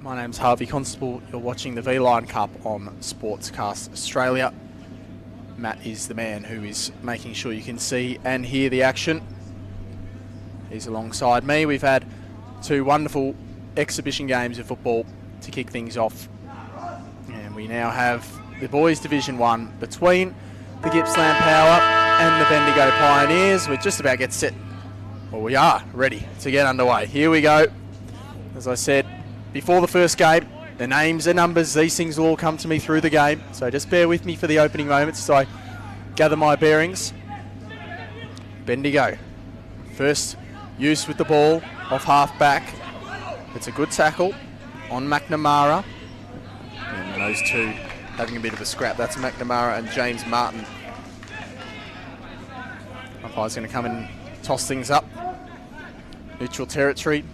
My name's Harvey Constable. You're watching the V-Line Cup on Sportscast Australia. Matt is the man who is making sure you can see and hear the action. He's alongside me. We've had two wonderful exhibition games of football to kick things off. And we now have the Boys Division 1 between the Gippsland Power and the Bendigo Pioneers. We're just about to get set. Well, we are ready to get underway. Here we go. As I said before the first game, the names and numbers, these things will all come to me through the game. So just bear with me for the opening moments as I gather my bearings. Bendigo, first use with the ball off half back. It's a good tackle on McNamara. And those two having a bit of a scrap. That's McNamara and James Martin. Umpire's going to come and toss things up. Neutral territory.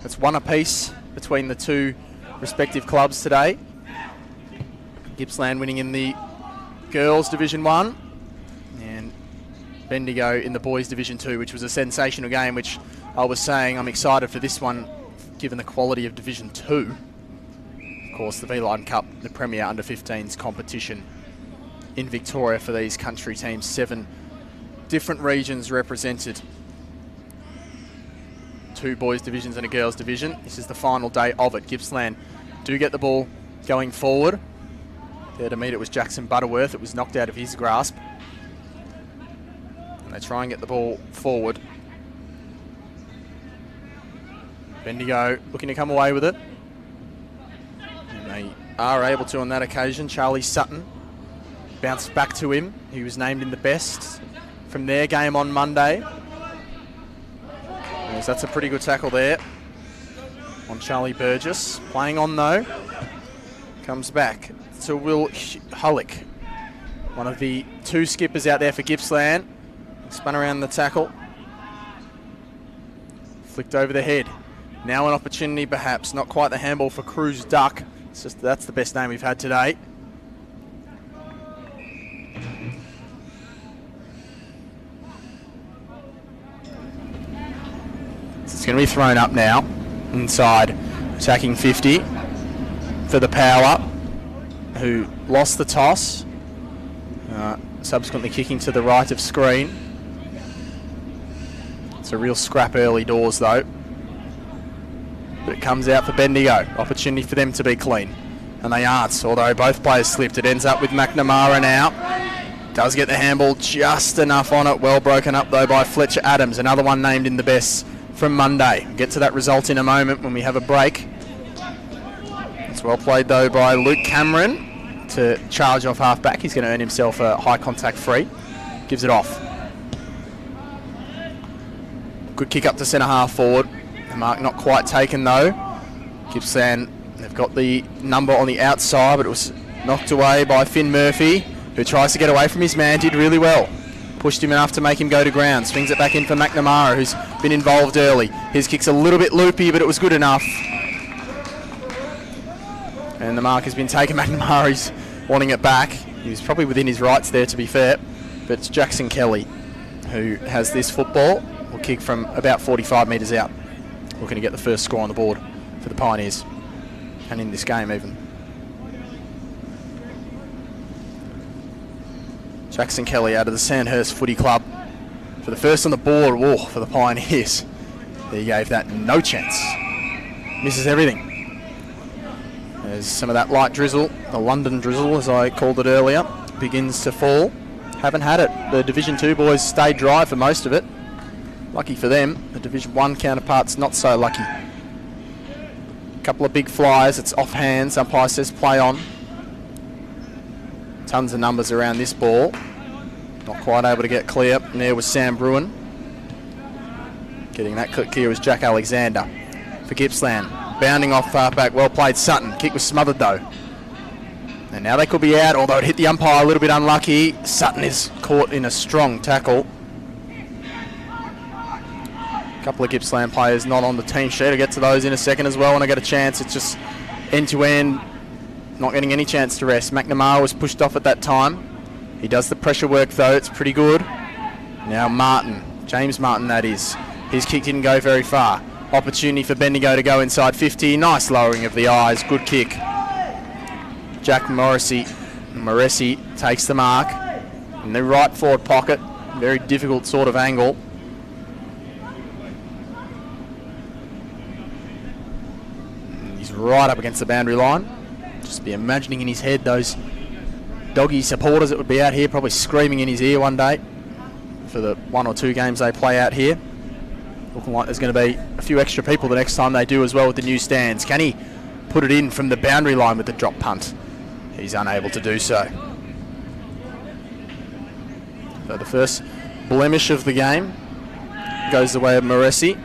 It's one apiece between the two respective clubs today. Gippsland winning in the Girls Division 1 and Bendigo in the Boys Division 2, which was a sensational game, which I was saying I'm excited for this one given the quality of Division 2. Of course, the V-Line Cup, the premier under-15s competition in Victoria for these country teams. 7 different regions represented. 2 boys divisions and a girls division. This is the final day of it. Gippsland do get the ball going forward. There to meet it was Jackson Butterworth. It was knocked out of his grasp. And they try and get the ball forward. Bendigo looking to come away with it. And they are able to on that occasion. Charlie Sutton bounced back to him. He was named in the best from their game on Monday. Yes, that's a pretty good tackle there on Charlie Burgess. Playing on though. Comes back to Will Hullick, one of the 2 skippers out there for Gippsland. Spun around the tackle. Flicked over the head. Now an opportunity perhaps. Not quite the handball for Cruz Duck. It's just that's the best name we've had today. It's going to be thrown up now inside attacking 50 for the Power, who lost the toss, subsequently kicking to the right of screen. It's a real scrap early doors though, but it comes out for Bendigo. Opportunity for them to be clean, and they aren't, although both players slipped. It ends up with McNamara now. Does get the handball just enough on it. Well broken up though by Fletcher Adams, another one named in the best from Monday. We'll get to that result in a moment when we have a break. It's well played though by Luke Cameron to charge off half back. He's going to earn himself a high contact free. Gives it off. Good kick up to centre half forward. The mark not quite taken though. Gippsland, they've got the number on the outside, but it was knocked away by Finn Murphy, who tries to get away from his man. Did really well. Pushed him enough to make him go to ground. Swings it back in for McNamara, who's been involved early. His kick's a little bit loopy, but it was good enough. And the mark has been taken. McNamara's wanting it back. He was probably within his rights there, to be fair. But it's Jackson Kelly who has this football. Will kick from about 45 metres out. Looking to get the first score on the board for the Pioneers. And in this game even. Jackson Kelly out of the Sandhurst Footy Club for the first on the board. Whoa, for the Pioneers. He gave that no chance. Misses everything. There's some of that light drizzle, the London drizzle as I called it earlier, begins to fall. Haven't had it. The Division 2 boys stayed dry for most of it. Lucky for them. The Division 1 counterparts not so lucky. A couple of big flyers. It's off hands. Umpire says play on. Tons of numbers around this ball. Not quite able to get clear. And there was Sam Bruin. Getting that clear was Jack Alexander for Gippsland. Bounding off far back. Well played Sutton. Kick was smothered though. And now they could be out, although it hit the umpire a little bit unlucky. Sutton is caught in a strong tackle. A couple of Gippsland players not on the team sheet. I'll get to those in a second as well when I get a chance. It's just end-to-end. Not getting any chance to rest. McNamara was pushed off at that time. He does the pressure work though, it's pretty good. Now Martin, James Martin that is. His kick didn't go very far. Opportunity for Bendigo to go inside 50. Nice lowering of the eyes. Good kick. Jack Morrissey takes the mark in the right forward pocket. Very difficult sort of angle. And he's right up against the boundary line. Just be imagining in his head those doggy supporters that would be out here probably screaming in his ear one day for the 1 or 2 games they play out here. Looking like there's going to be a few extra people the next time they do as well with the new stands. Can he put it in from the boundary line with the drop punt? He's unable to do so. So the first blemish of the game goes the way of Morrissey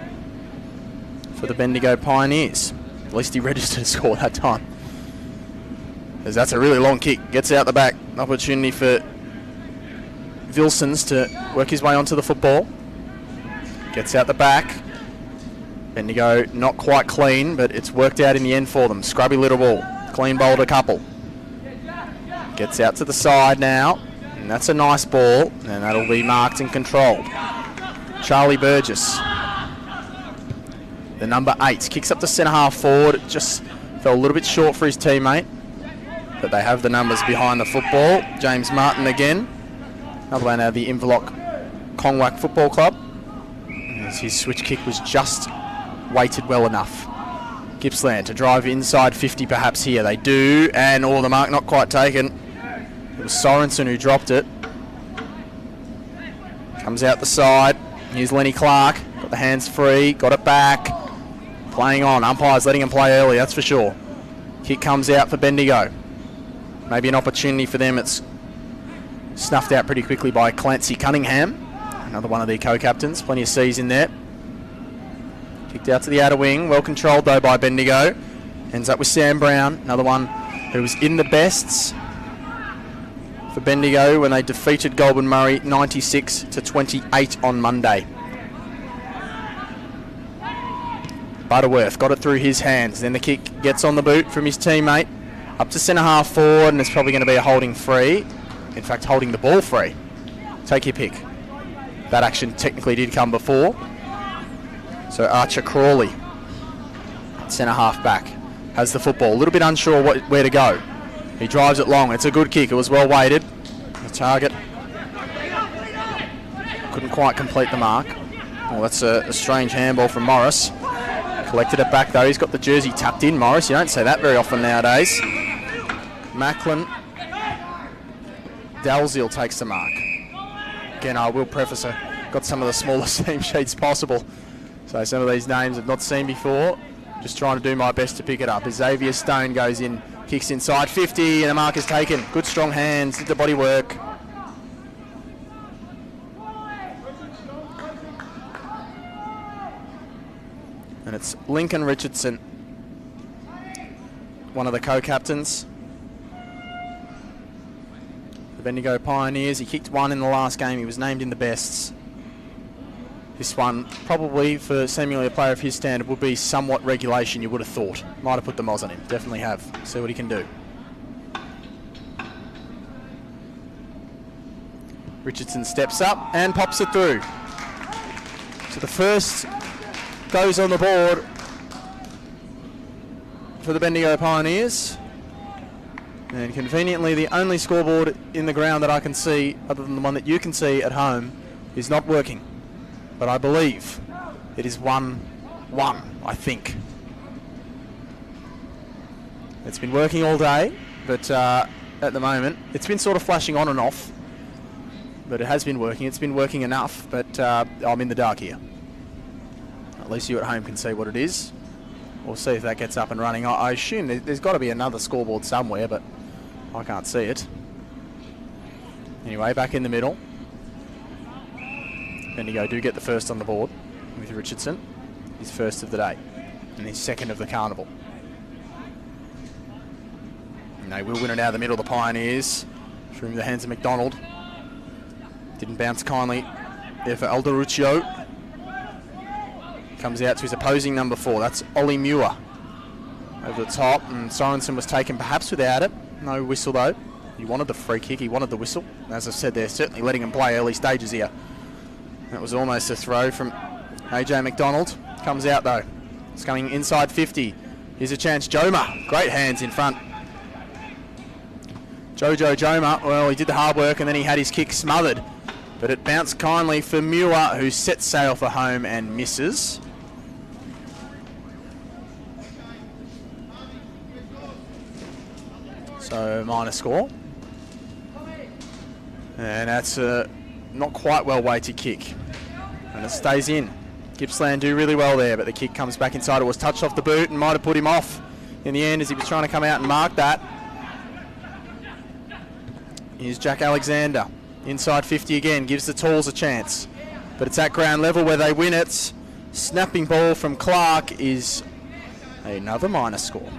for the Bendigo Pioneers. At least he registered a score that time. As that's a really long kick. Gets out the back. Opportunity for Vilsons to work his way onto the football. Gets out the back. Bendigo not quite clean, but it's worked out in the end for them. Scrubby little ball. Clean bowled a couple. Gets out to the side now. And that's a nice ball. And that'll be marked and controlled. Charlie Burgess, the number 8, kicks up to centre half forward. It just fell a little bit short for his teammate. But they have the numbers behind the football. James Martin again. Another one out of the Inverloch Kongwak Football Club. As his switch kick was just weighted well enough. Gippsland to drive inside 50 perhaps here. They do, and the mark not quite taken. It was Sorensen who dropped it. Comes out the side. Here's Lenny Clark. Got the hands free, got it back. Playing on. Umpires letting him play early, that's for sure. Kick comes out for Bendigo. Maybe an opportunity for them. It's snuffed out pretty quickly by Clancy Cunningham. Another one of their co-captains. Plenty of C's in there. Kicked out to the outer wing. Well controlled though by Bendigo. Ends up with Sam Brown. Another one who was in the bests for Bendigo when they defeated Goulburn Murray 96-28 on Monday. Butterworth got it through his hands. Then the kick gets on the boot from his teammate. Up to centre half forward, and it's probably going to be a holding free. In fact, holding the ball free. Take your pick. That action technically did come before. So Archer Crawley, centre half back, has the football. A little bit unsure where to go. He drives it long. It's a good kick. It was well weighted. The target couldn't quite complete the mark. Well, that's a strange handball from Morris. Collected it back though. He's got the jersey tucked in, Morris. You don't say that very often nowadays. Macklin. Dalziel takes the mark. Again, I will preface got some of the smallest team sheets possible. So some of these names I've not seen before. Just trying to do my best to pick it up. As Xavier Stone goes in, kicks inside 50, and the mark is taken. Good strong hands, did the body work. And it's Lincoln Richardson, one of the co-captains. The Bendigo Pioneers. He kicked one in the last game. He was named in the bests. This one, probably for seemingly a player of his standard, would be somewhat regulation, you would have thought. Might have put the Moz on him. Definitely have. See what he can do. Richardson steps up and pops it through. So the first goes on the board for the Bendigo Pioneers. And conveniently, the only scoreboard in the ground that I can see, other than the one that you can see at home, is not working. But I believe it is 1-1, I think. It's been working all day, but at the moment, it's been sort of flashing on and off. But it has been working. It's been working enough, but I'm in the dark here. At least you at home can see what it is. We'll see if that gets up and running. I assume there's got to be another scoreboard somewhere, but I can't see it. Anyway, back in the middle. Bendigo do get the first on the board with Richardson. His first of the day and his second of the carnival. And they will win it out of the middle, the Pioneers, through the hands of McDonald. Didn't bounce kindly there for Alderuccio. Comes out to his opposing number 4. That's Ollie Muir over the top, and Sorensen was taken perhaps without it. No whistle though. He wanted the free kick, he wanted the whistle. As I said, they're certainly letting him play early stages here. That was almost a throw from AJ McDonald. Comes out though. It's coming inside 50. Here's a chance. Joma, great hands in front. Jojo Joma, well, he did the hard work and then he had his kick smothered. But it bounced kindly for Muir, who sets sail for home and misses. So minor score. And that's a not quite well weighted kick. And it stays in. Gippsland do really well there, but the kick comes back inside. It was touched off the boot and might have put him off in the end as he was trying to come out and mark that. Here's Jack Alexander. Inside 50 again, gives the Tools a chance. But it's at ground level where they win it. Snapping ball from Clark is another minor score.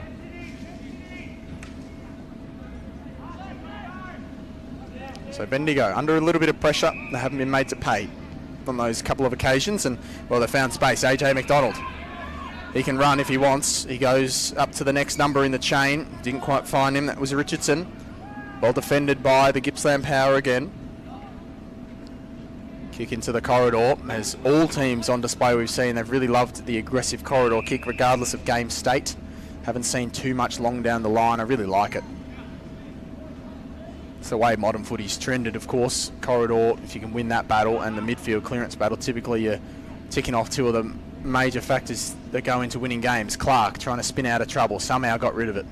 So Bendigo under a little bit of pressure. They haven't been made to pay on those couple of occasions, and well, they found space. AJ McDonald, he can run if he wants. He goes up to the next number in the chain. Didn't quite find him. That was Richardson. Well defended by the Gippsland Power again. Kick into the corridor. As all teams on display we've seen, they've really loved the aggressive corridor kick regardless of game state. Haven't seen too much long down the line. I really like it. It's the way modern footy's trended, of course. Corridor, if you can win that battle, and the midfield clearance battle, typically you're ticking off two of the major factors that go into winning games. Clark trying to spin out of trouble, somehow got rid of it.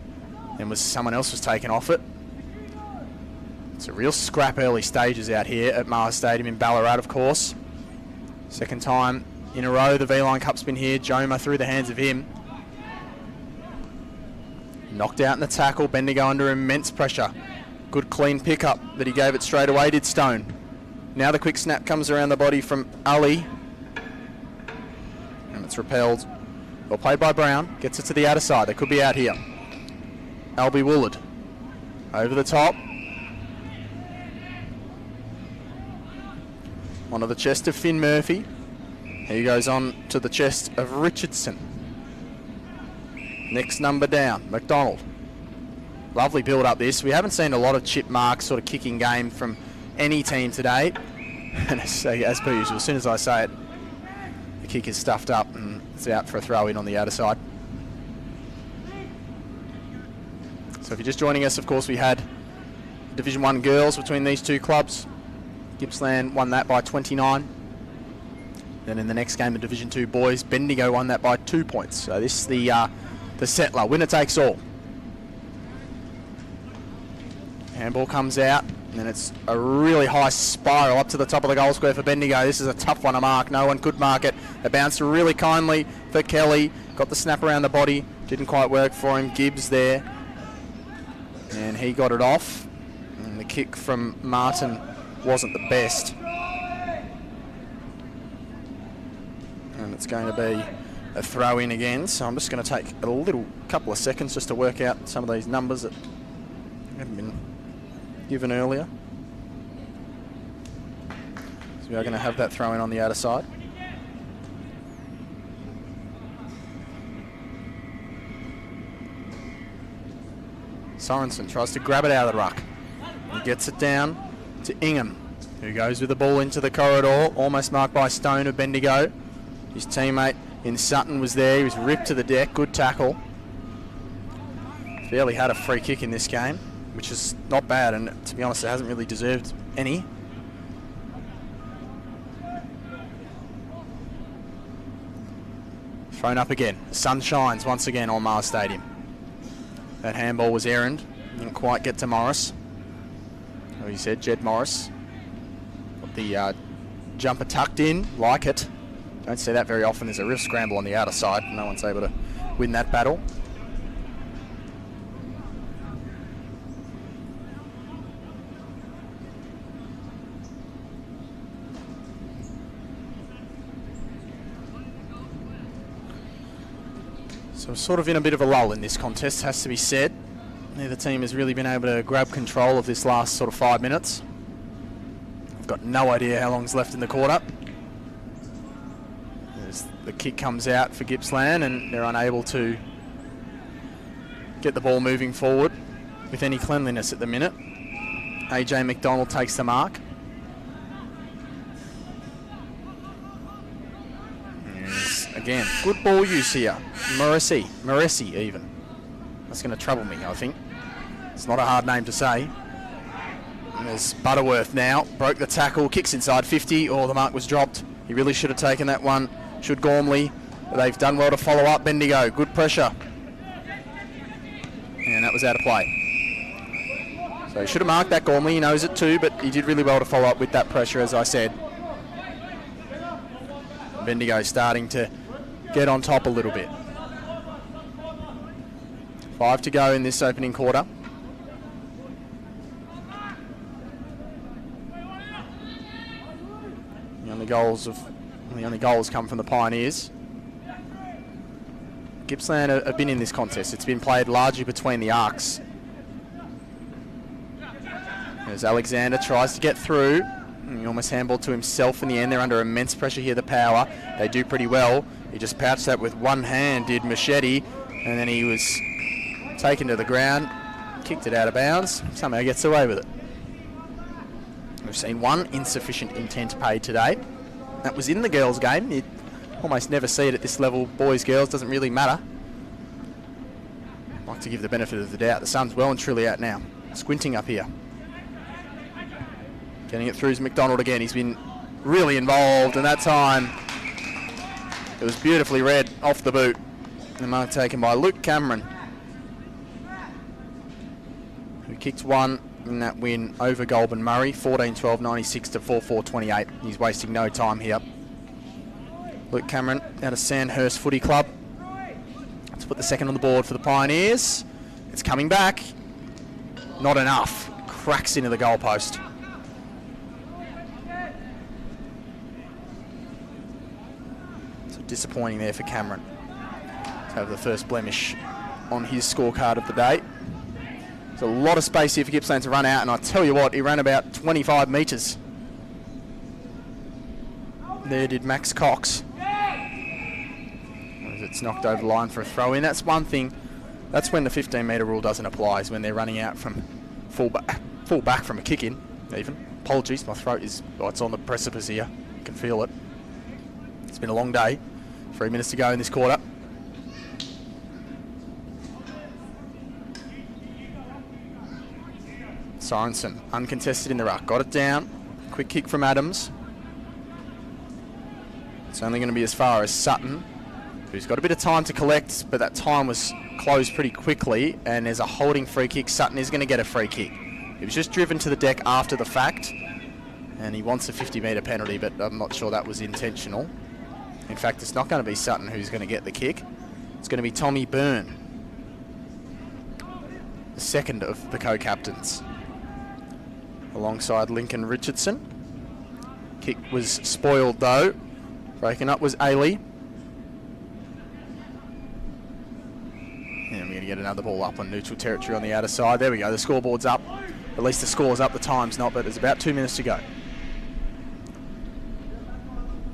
Then someone else was taken off it. It's a real scrap early stages out here at Mars Stadium in Ballarat, of course. Second time in a row the V-Line Cup's been here. Joma through the hands of him. Knocked out in the tackle. Bendigo under immense pressure. Good clean pickup, but he gave it straight away, did Stone. Now the quick snap comes around the body from Ali. And it's repelled. Well played by Brown. Gets it to the outer side. They could be out here. Albie Woolard. Over the top. Onto the chest of Finn Murphy. He goes on to the chest of Richardson. Next number down, McDonald. Lovely build up this. We haven't seen a lot of chip mark sort of kicking game from any team today. And as per usual, as soon as I say it, the kick is stuffed up and it's out for a throw in on the outer side. So if you're just joining us, of course, we had Division 1 girls between these two clubs. Gippsland won that by 29. Then in the next game, the Division 2 boys, Bendigo won that by 2 points. So this is the settler. Winner takes all. Handball comes out, and then it's a really high spiral up to the top of the goal square for Bendigo. This is a tough one to mark. No one could mark it. It bounced really kindly for Kelly. Got the snap around the body. Didn't quite work for him. Gibbs there. And he got it off. And the kick from Martin wasn't the best. And it's going to be a throw in again. So I'm just going to take a couple of seconds just to work out some of these numbers that haven't been given earlier. So we are going to have that throw in on the outer side. Sorensen tries to grab it out of the ruck. He gets it down to Ingham, who goes with the ball into the corridor, almost marked by Stone of Bendigo. His teammate in Sutton was there. He was ripped to the deck. Good tackle. Fairly had a free kick in this game, which is not bad, and to be honest, it hasn't really deserved any. Thrown up again. The sun shines once again on Mars Stadium. That handball was errand. Didn't quite get to Morris. Like he said, Jed Morris. Got the jumper tucked in, like it. Don't see that very often. There's a real scramble on the outer side. No one's able to win that battle. So we're sort of in a bit of a lull in this contest, has to be said. Neither team has really been able to grab control of this last sort of 5 minutes. I've got no idea how long's left in the quarter. As the kick comes out for Gippsland and they're unable to get the ball moving forward with any cleanliness at the minute. AJ McDonald takes the mark. There's a Again, good ball use here. Moresi even. That's going to trouble me, I think. It's not a hard name to say. And there's Butterworth now. Broke the tackle, kicks inside 50. Oh, the mark was dropped. He really should have taken that one. Should Gormley. But they've done well to follow up Bendigo. Good pressure. And that was out of play. So he should have marked that Gormley. He knows it too, but he did really well to follow up with that pressure, as I said. Bendigo starting to get on top a little bit. 5 to go in this opening quarter. The only goals come from the Pioneers. Gippsland have been in this contest. It's been played largely between the arcs. As Alexander tries to get through. He almost handballed to himself in the end. They're under immense pressure here, the Power. They do pretty well. He just pouched that with one hand, did Machete, and then he was taken to the ground, kicked it out of bounds, somehow gets away with it. We've seen one insufficient intent paid today. That was in the girls' game. You almost never see it at this level. Boys, girls, doesn't really matter. I'd like to give the benefit of the doubt. The sun's well and truly out now. Squinting up here. Getting it through is McDonald again. He's been really involved, and that time it was beautifully read off the boot. The mark taken by Luke Cameron, who kicked one in that win over Goulburn Murray, 14-12, 96 to 4-4-28. He's wasting no time here. Luke Cameron out of Sandhurst Footy Club. Let's put the second on the board for the Pioneers. It's coming back. Not enough. Cracks into the goalpost. So disappointing there for Cameron to have the first blemish on his scorecard of the day. There's a lot of space here for Gippsland to run out, and I tell you what, he ran about 25 metres. There did Max Cox. It's knocked over the line for a throw in. That's one thing. That's when the 15-metre rule doesn't apply, is when they're running out from full back from a kick in, even. Apologies, my throat is, oh, it's on the precipice here. I can feel it. It's been a long day. 3 minutes to go in this quarter. Sorensen, uncontested in the ruck. Got it down. Quick kick from Adams. It's only going to be as far as Sutton, who's got a bit of time to collect, but that time was closed pretty quickly, and there's a holding free kick. Sutton is going to get a free kick. He was just driven to the deck after the fact, and he wants a 50-metre penalty, but I'm not sure that was intentional. In fact, it's not going to be Sutton who's going to get the kick. It's going to be Tommy Byrne, the second of the co-captains, alongside Lincoln Richardson. Kick was spoiled though. Breaking up was Ailey. And we're going to get another ball up on neutral territory on the outer side. There we go, the scoreboard's up. At least the score's up, the time's not, but there's about 2 minutes to go.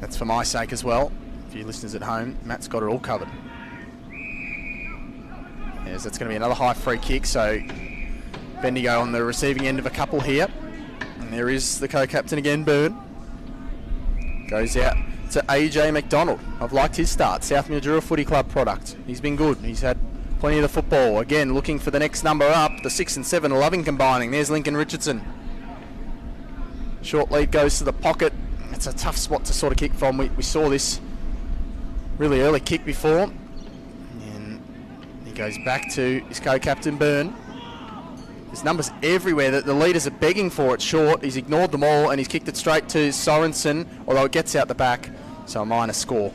That's for my sake as well. For you listeners at home, Matt's got it all covered. Yes, that's going to be another high free kick, so Bendigo on the receiving end of a couple here. And there is the co-captain again, Byrne. Goes out to AJ McDonald. I've liked his start. South Mildura Footy Club product. He's been good. He's had plenty of the football. Again, looking for the next number up. The 6 and 7 loving combining. There's Lincoln Richardson. Short lead goes to the pocket. It's a tough spot to sort of kick from. We saw this really early kick before. And he goes back to his co-captain Byrne. There's numbers everywhere that the leaders are begging for it short. He's ignored them all and he's kicked it straight to Sorensen, although it gets out the back, so a minor score.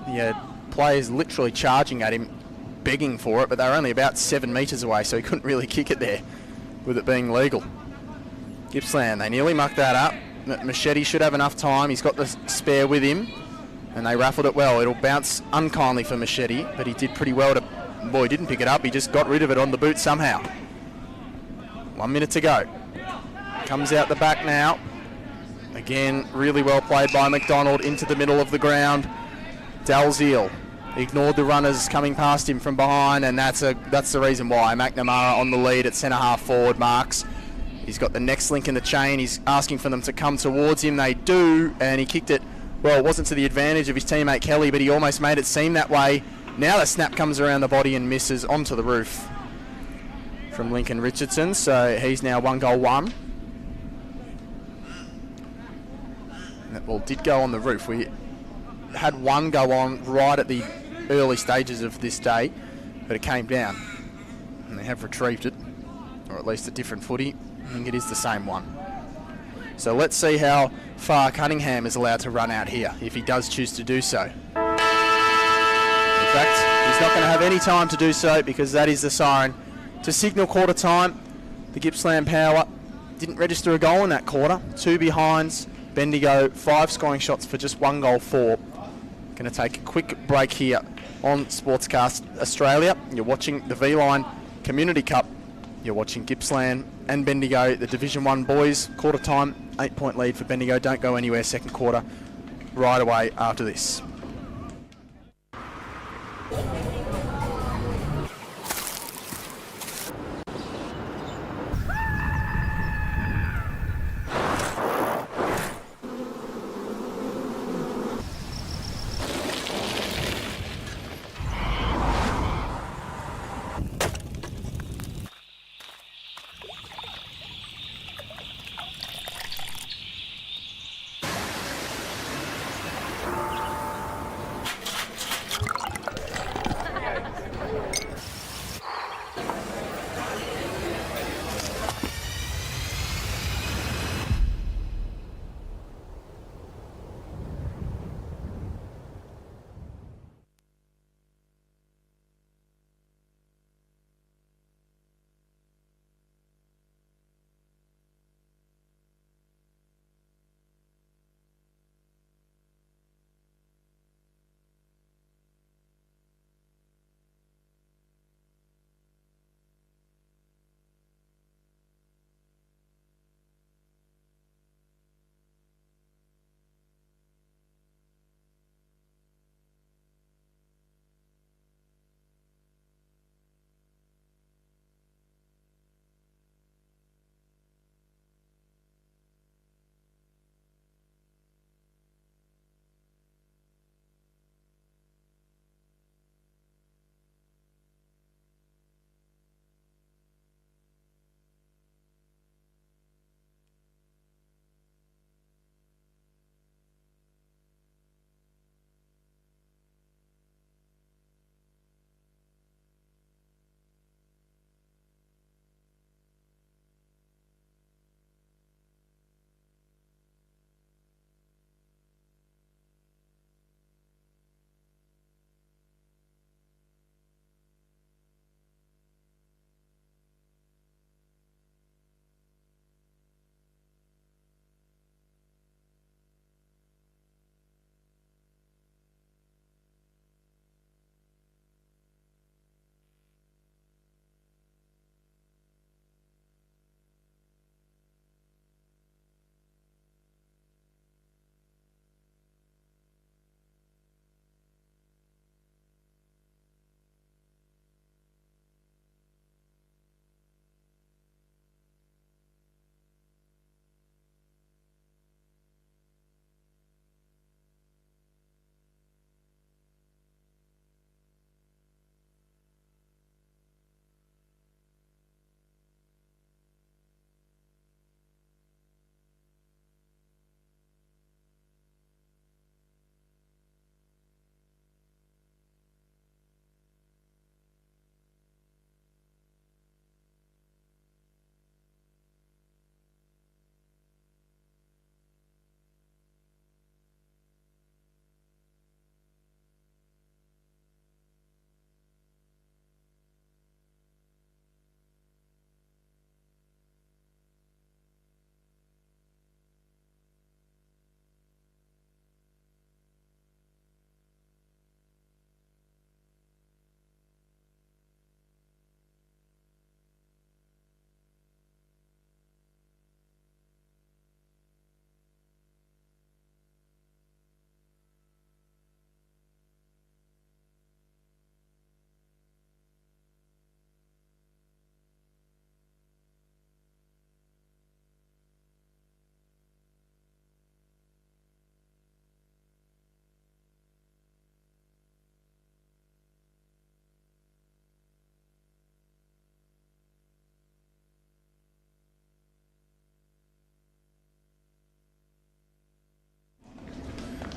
Yeah, players literally charging at him, begging for it, but they were only about 7 metres away, so he couldn't really kick it there with it being legal. Gippsland, they nearly mucked that up. Machete should have enough time. He's got the spare with him, and they raffled it well. It'll bounce unkindly for Machete, but he did pretty well to... Boy, he didn't pick it up. He just got rid of it on the boot somehow. 1 minute to go. Comes out the back now. Again, really well played by McDonald into the middle of the ground. Dalziel ignored the runners coming past him from behind, and that's the reason why. McNamara on the lead at centre half forward marks. He's got the next link in the chain. He's asking for them to come towards him. They do, and he kicked it Well, it wasn't to the advantage of his teammate Kelly, but he almost made it seem that way. Now the snap comes around the body and misses onto the roof from Lincoln Richardson, so he's now 1 goal 1. That ball did go on the roof. We had one go on right at the early stages of this day, but it came down. And they have retrieved it, or at least a different footy. I think it is the same one. So let's see how far Cunningham is allowed to run out here, if he does choose to do so. In fact, he's not going to have any time to do so because that is the siren to signal quarter time. The Gippsland Power didn't register a goal in that quarter. 2 behinds. Bendigo, 5 scoring shots for just 1 goal 4. Going to take a quick break here on Sportscast Australia. You're watching the V-Line Community Cup. You're watching Gippsland and Bendigo, the Division 1 boys. Quarter time, 8-point lead for Bendigo. Don't go anywhere, second quarter right away after this.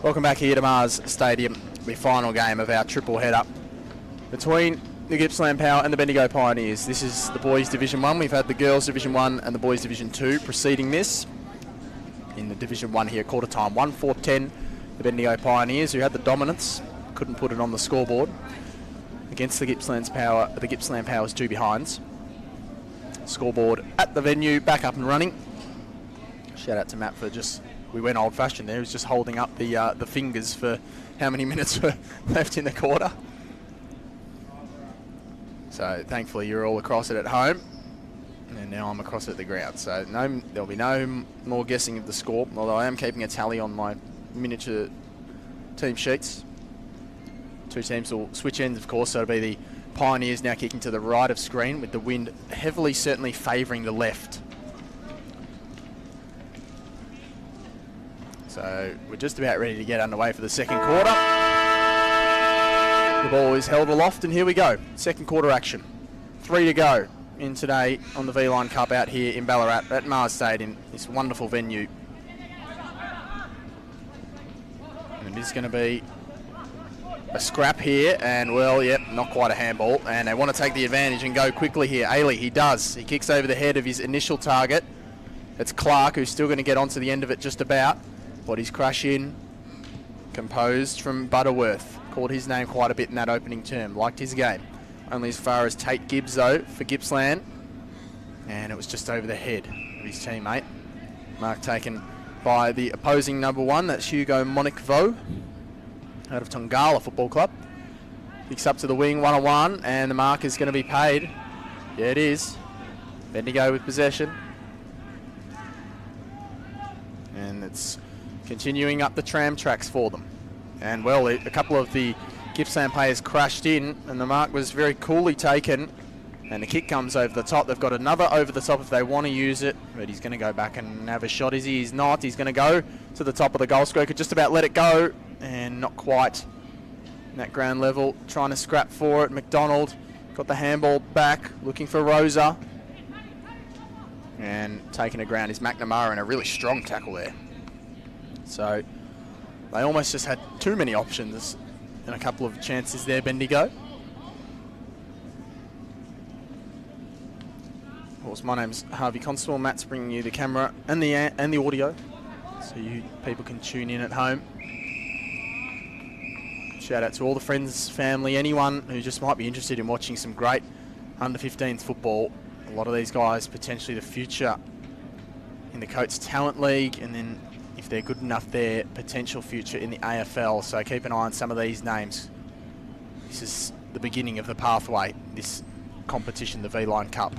Welcome back here to Mars Stadium, the final game of our triple header between the Gippsland Power and the Bendigo Pioneers. This is the Boys Division 1. We've had the Girls Division 1 and the Boys Division 2 preceding this. In the Division 1 here, quarter time, 1-4-10. The Bendigo Pioneers, who had the dominance, couldn't put it on the scoreboard against the Gippsland Power's 2 behinds. Scoreboard at the venue, back up and running. Shout out to Matt for we went old-fashioned there. He was just holding up the fingers for how many minutes were left in the quarter. So thankfully you're all across it at home, and now I'm across it at the ground. So there'll be no more guessing of the score, although I am keeping a tally on my miniature team sheets. 2 teams will switch ends, of course, so it'll be the Pioneers now kicking to the right of screen, with the wind heavily certainly favouring the left. So we're just about ready to get underway for the second quarter. The ball is held aloft, and here we go. Second quarter action. 3 to go in today on the V-Line Cup out here in Ballarat at Mars Stadium, this wonderful venue. And it is going to be a scrap here, and well, yep, not quite a handball, and they want to take the advantage and go quickly here. Ailey, he does. He kicks over the head of his initial target. It's Clark, who's still going to get onto the end of it just about. Bodies crash in, composed from Butterworth. Called his name quite a bit in that opening term. Liked his game. Only as far as Tate Gibbs, though, for Gippsland. And it was just over the head of his teammate. Mark taken by the opposing number 1. That's Hugo Monikvo out of Tongala Football Club. Kicks up to the wing, 1-on-1, and the mark is going to be paid. Yeah, it is. Bendigo with possession. And it's continuing up the tram tracks for them. And well, a couple of the Gippsland players crashed in, and the mark was very coolly taken, and the kick comes over the top. They've got another over the top if they want to use it, but he's going to go back and have a shot. Is he? He's not. He's going to go to the top of the goal square. Could just about let it go, and not quite in that ground level. Trying to scrap for it. McDonald got the handball back, looking for Rosa, and taking a ground is McNamara, and a really strong tackle there. So they almost just had too many options and a couple of chances there, Bendigo. Of course, my name's Harvey Constable. Matt's bringing you the camera and the audio, so you people can tune in at home. Shout out to all the friends, family, anyone who just might be interested in watching some great under-15s football. A lot of these guys potentially the future in the Coates Talent League, and then if they're good enough, their potential future in the AFL. So keep an eye on some of these names. This is the beginning of the pathway, this competition, the V-Line Cup.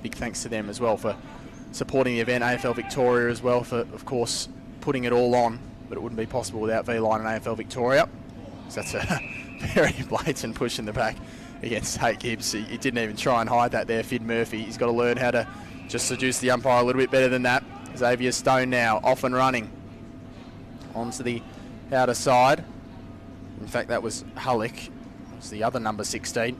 Big thanks to them as well for supporting the event. AFL Victoria as well for, of course, putting it all on. But it wouldn't be possible without V-Line and AFL Victoria. So that's a very blatant push in the back against Tate Gibbs. He didn't even try and hide that there, Fid Murphy. He's got to learn how to just seduce the umpire a little bit better than that. Xavier Stone now off and running onto the outer side. In fact, that was Hullick. It's the other number 16.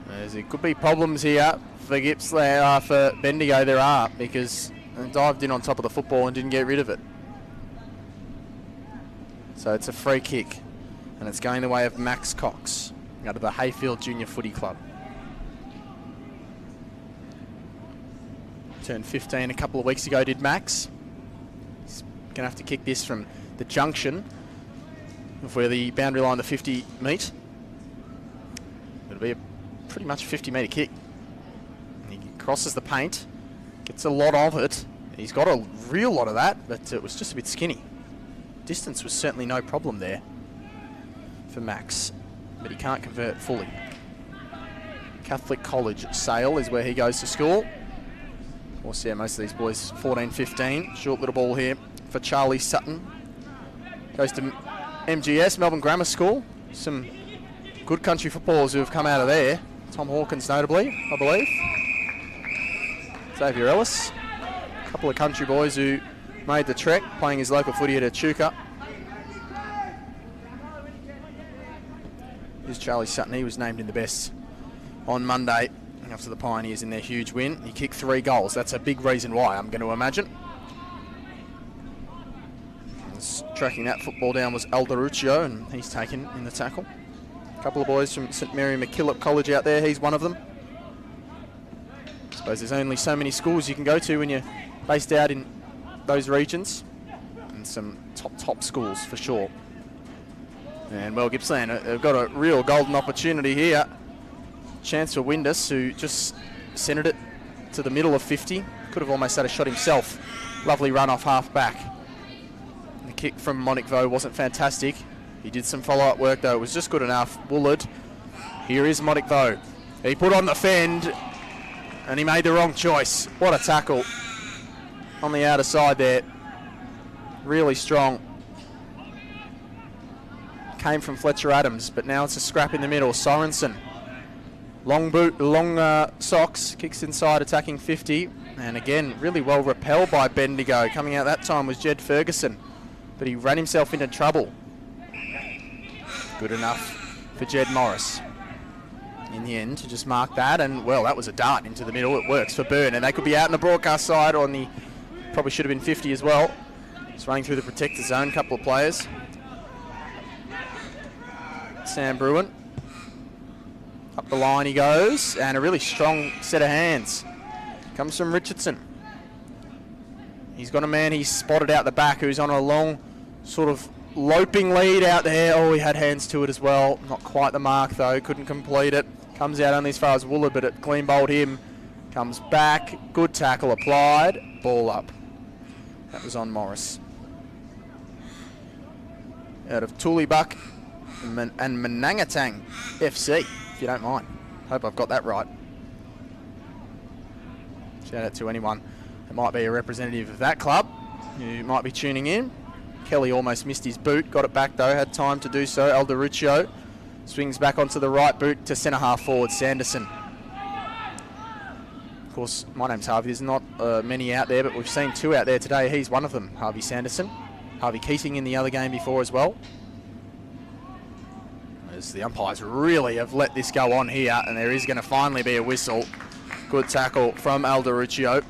There could be problems here for Gippsland, for Bendigo. There are, because they dived in on top of the football and didn't get rid of it. So it's a free kick, and it's going the way of Max Cox out of the Hayfield Junior Footy Club. Turned 15 a couple of weeks ago, did Max. He's going to have to kick this from the junction of where the boundary line, the 50 meet. It'll be a pretty much 50-metre kick. He crosses the paint, gets a lot of it. He's got a real lot of that, but it was just a bit skinny. Distance was certainly no problem there for Max, but he can't convert fully. Catholic College Sale is where he goes to school. Of course, yeah, most of these boys 14, 15. Short little ball here for Charlie Sutton. Goes to MGS, Melbourne Grammar School. Some good country footballers who have come out of there. Tom Hawkins notably, I believe. Xavier Ellis. A couple of country boys who made the trek, playing his local footy at Echuca. Here's Charlie Sutton. He was named in the best on Monday after the Pioneers in their huge win. He kicked 3 goals. That's a big reason why, I'm going to imagine. Tracking that football down was Alderuccio, and he's taken in the tackle. A couple of boys from St Mary MacKillop College out there, he's one of them. I suppose there's only so many schools you can go to when you're based out in those regions, and some top schools for sure. And well, Gippsland have got a real golden opportunity here. Chance for Windus, who just centred it to the middle of 50. Could have almost had a shot himself. Lovely run off half back. The kick from Monikvo wasn't fantastic. He did some follow-up work though. It was just good enough. Woolard. Here is Monikvo. He put on the fend and he made the wrong choice. What a tackle on the outer side there. Really strong. Came from Fletcher Adams, but now it's a scrap in the middle. Sorensen. Long boot, long socks, kicks inside, attacking 50. And again, really well repelled by Bendigo. Coming out that time was Jed Ferguson, but he ran himself into trouble. Good enough for Jed Morris in the end to just mark that. And well, that was a dart into the middle. It works for Byrne, and they could be out in the broadcast side on the, probably should have been 50 as well. Just running through the protector zone, couple of players. Sam Bruin. Up the line he goes, and a really strong set of hands. Comes from Richardson. He's got a man he's spotted out the back who's on a long sort of loping lead out there. Oh, he had hands to it as well. Not quite the mark though, couldn't complete it. Comes out only as far as Woolard, but it clean bowled him. Comes back, good tackle applied, ball up. That was on Morris. Out of Tulibuck and Manangatang FC, if you don't mind. Hope I've got that right. Shout out to anyone that might be a representative of that club who might be tuning in. Kelly almost missed his boot, got it back though, had time to do so. Alderuccio swings back onto the right boot to centre half forward, Sanderson. Of course, my name's Harvey. There's not many out there, but we've seen two out there today. He's one of them, Harvey Sanderson. Harvey Keating in the other game before as well. As the umpires really have let this go on here, and there is going to finally be a whistle. Good tackle from Alderuccio.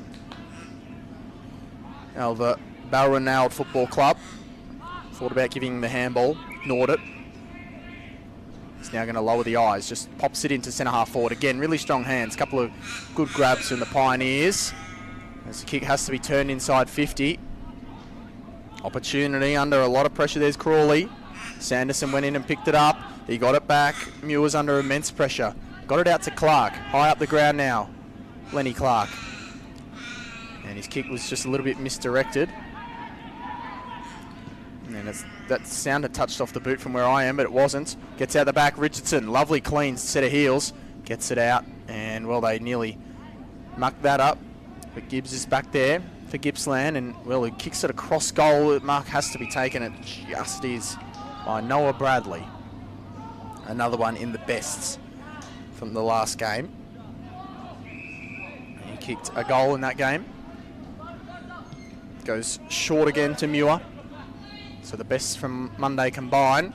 Now the Balranald Football Club thought about giving the handball, ignored it. He's now going to lower the eyes, just pops it into centre half forward. Again, really strong hands, couple of good grabs from the Pioneers. As the kick has to be turned inside 50. Opportunity under a lot of pressure. There's Crawley. Sanderson went in and picked it up. He got it back. Muir's under immense pressure. Got it out to Clark. High up the ground now. Lenny Clark. And his kick was just a little bit misdirected. And that sounded touched off the boot from where I am, but it wasn't. Gets out the back. Richardson. Lovely clean set of heels. Gets it out. And, well, they nearly mucked that up. But Gibbs is back there for Gippsland. And, well, he kicks it across goal. The mark has to be taken. It just is by Noah Bradley. Another one in the bests from the last game. He kicked a goal in that game. Goes short again to Muir. So the bests from Monday combine.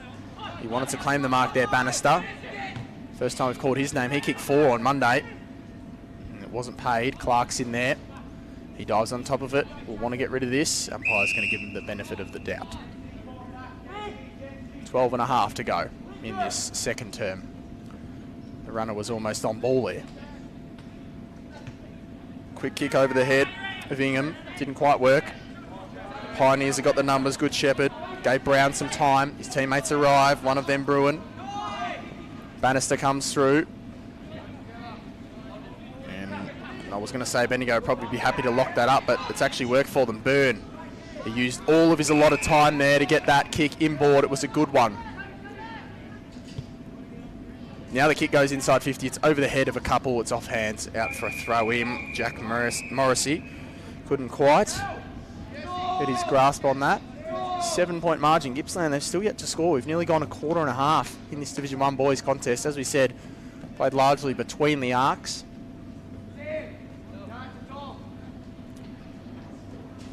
He wanted to claim the mark there, Bannister. First time we've called his name. He kicked 4 on Monday. And it wasn't paid. Clark's in there. He dives on top of it. We'll want to get rid of this. Umpire's going to give him the benefit of the doubt. 12 and a half to go in this second term. The runner was almost on ball there. Quick kick over the head of Ingham. Didn't quite work. Pioneers have got the numbers. Good Shepherd. Gave Brown some time. His teammates arrive. One of them Bruin. Bannister comes through. And I was going to say Bendigo would probably be happy to lock that up, but it's actually worked for them. Byrne. He used all of his allotted time there to get that kick inboard. It was a good one. Now the kick goes inside 50. It's over the head of a couple. It's off hands. Out for a throw in. Jack Morrissey couldn't quite get his grasp on that. 7-point margin. Gippsland, they've still yet to score. We've nearly gone a quarter and a half in this Division 1 boys contest. As we said, played largely between the arcs.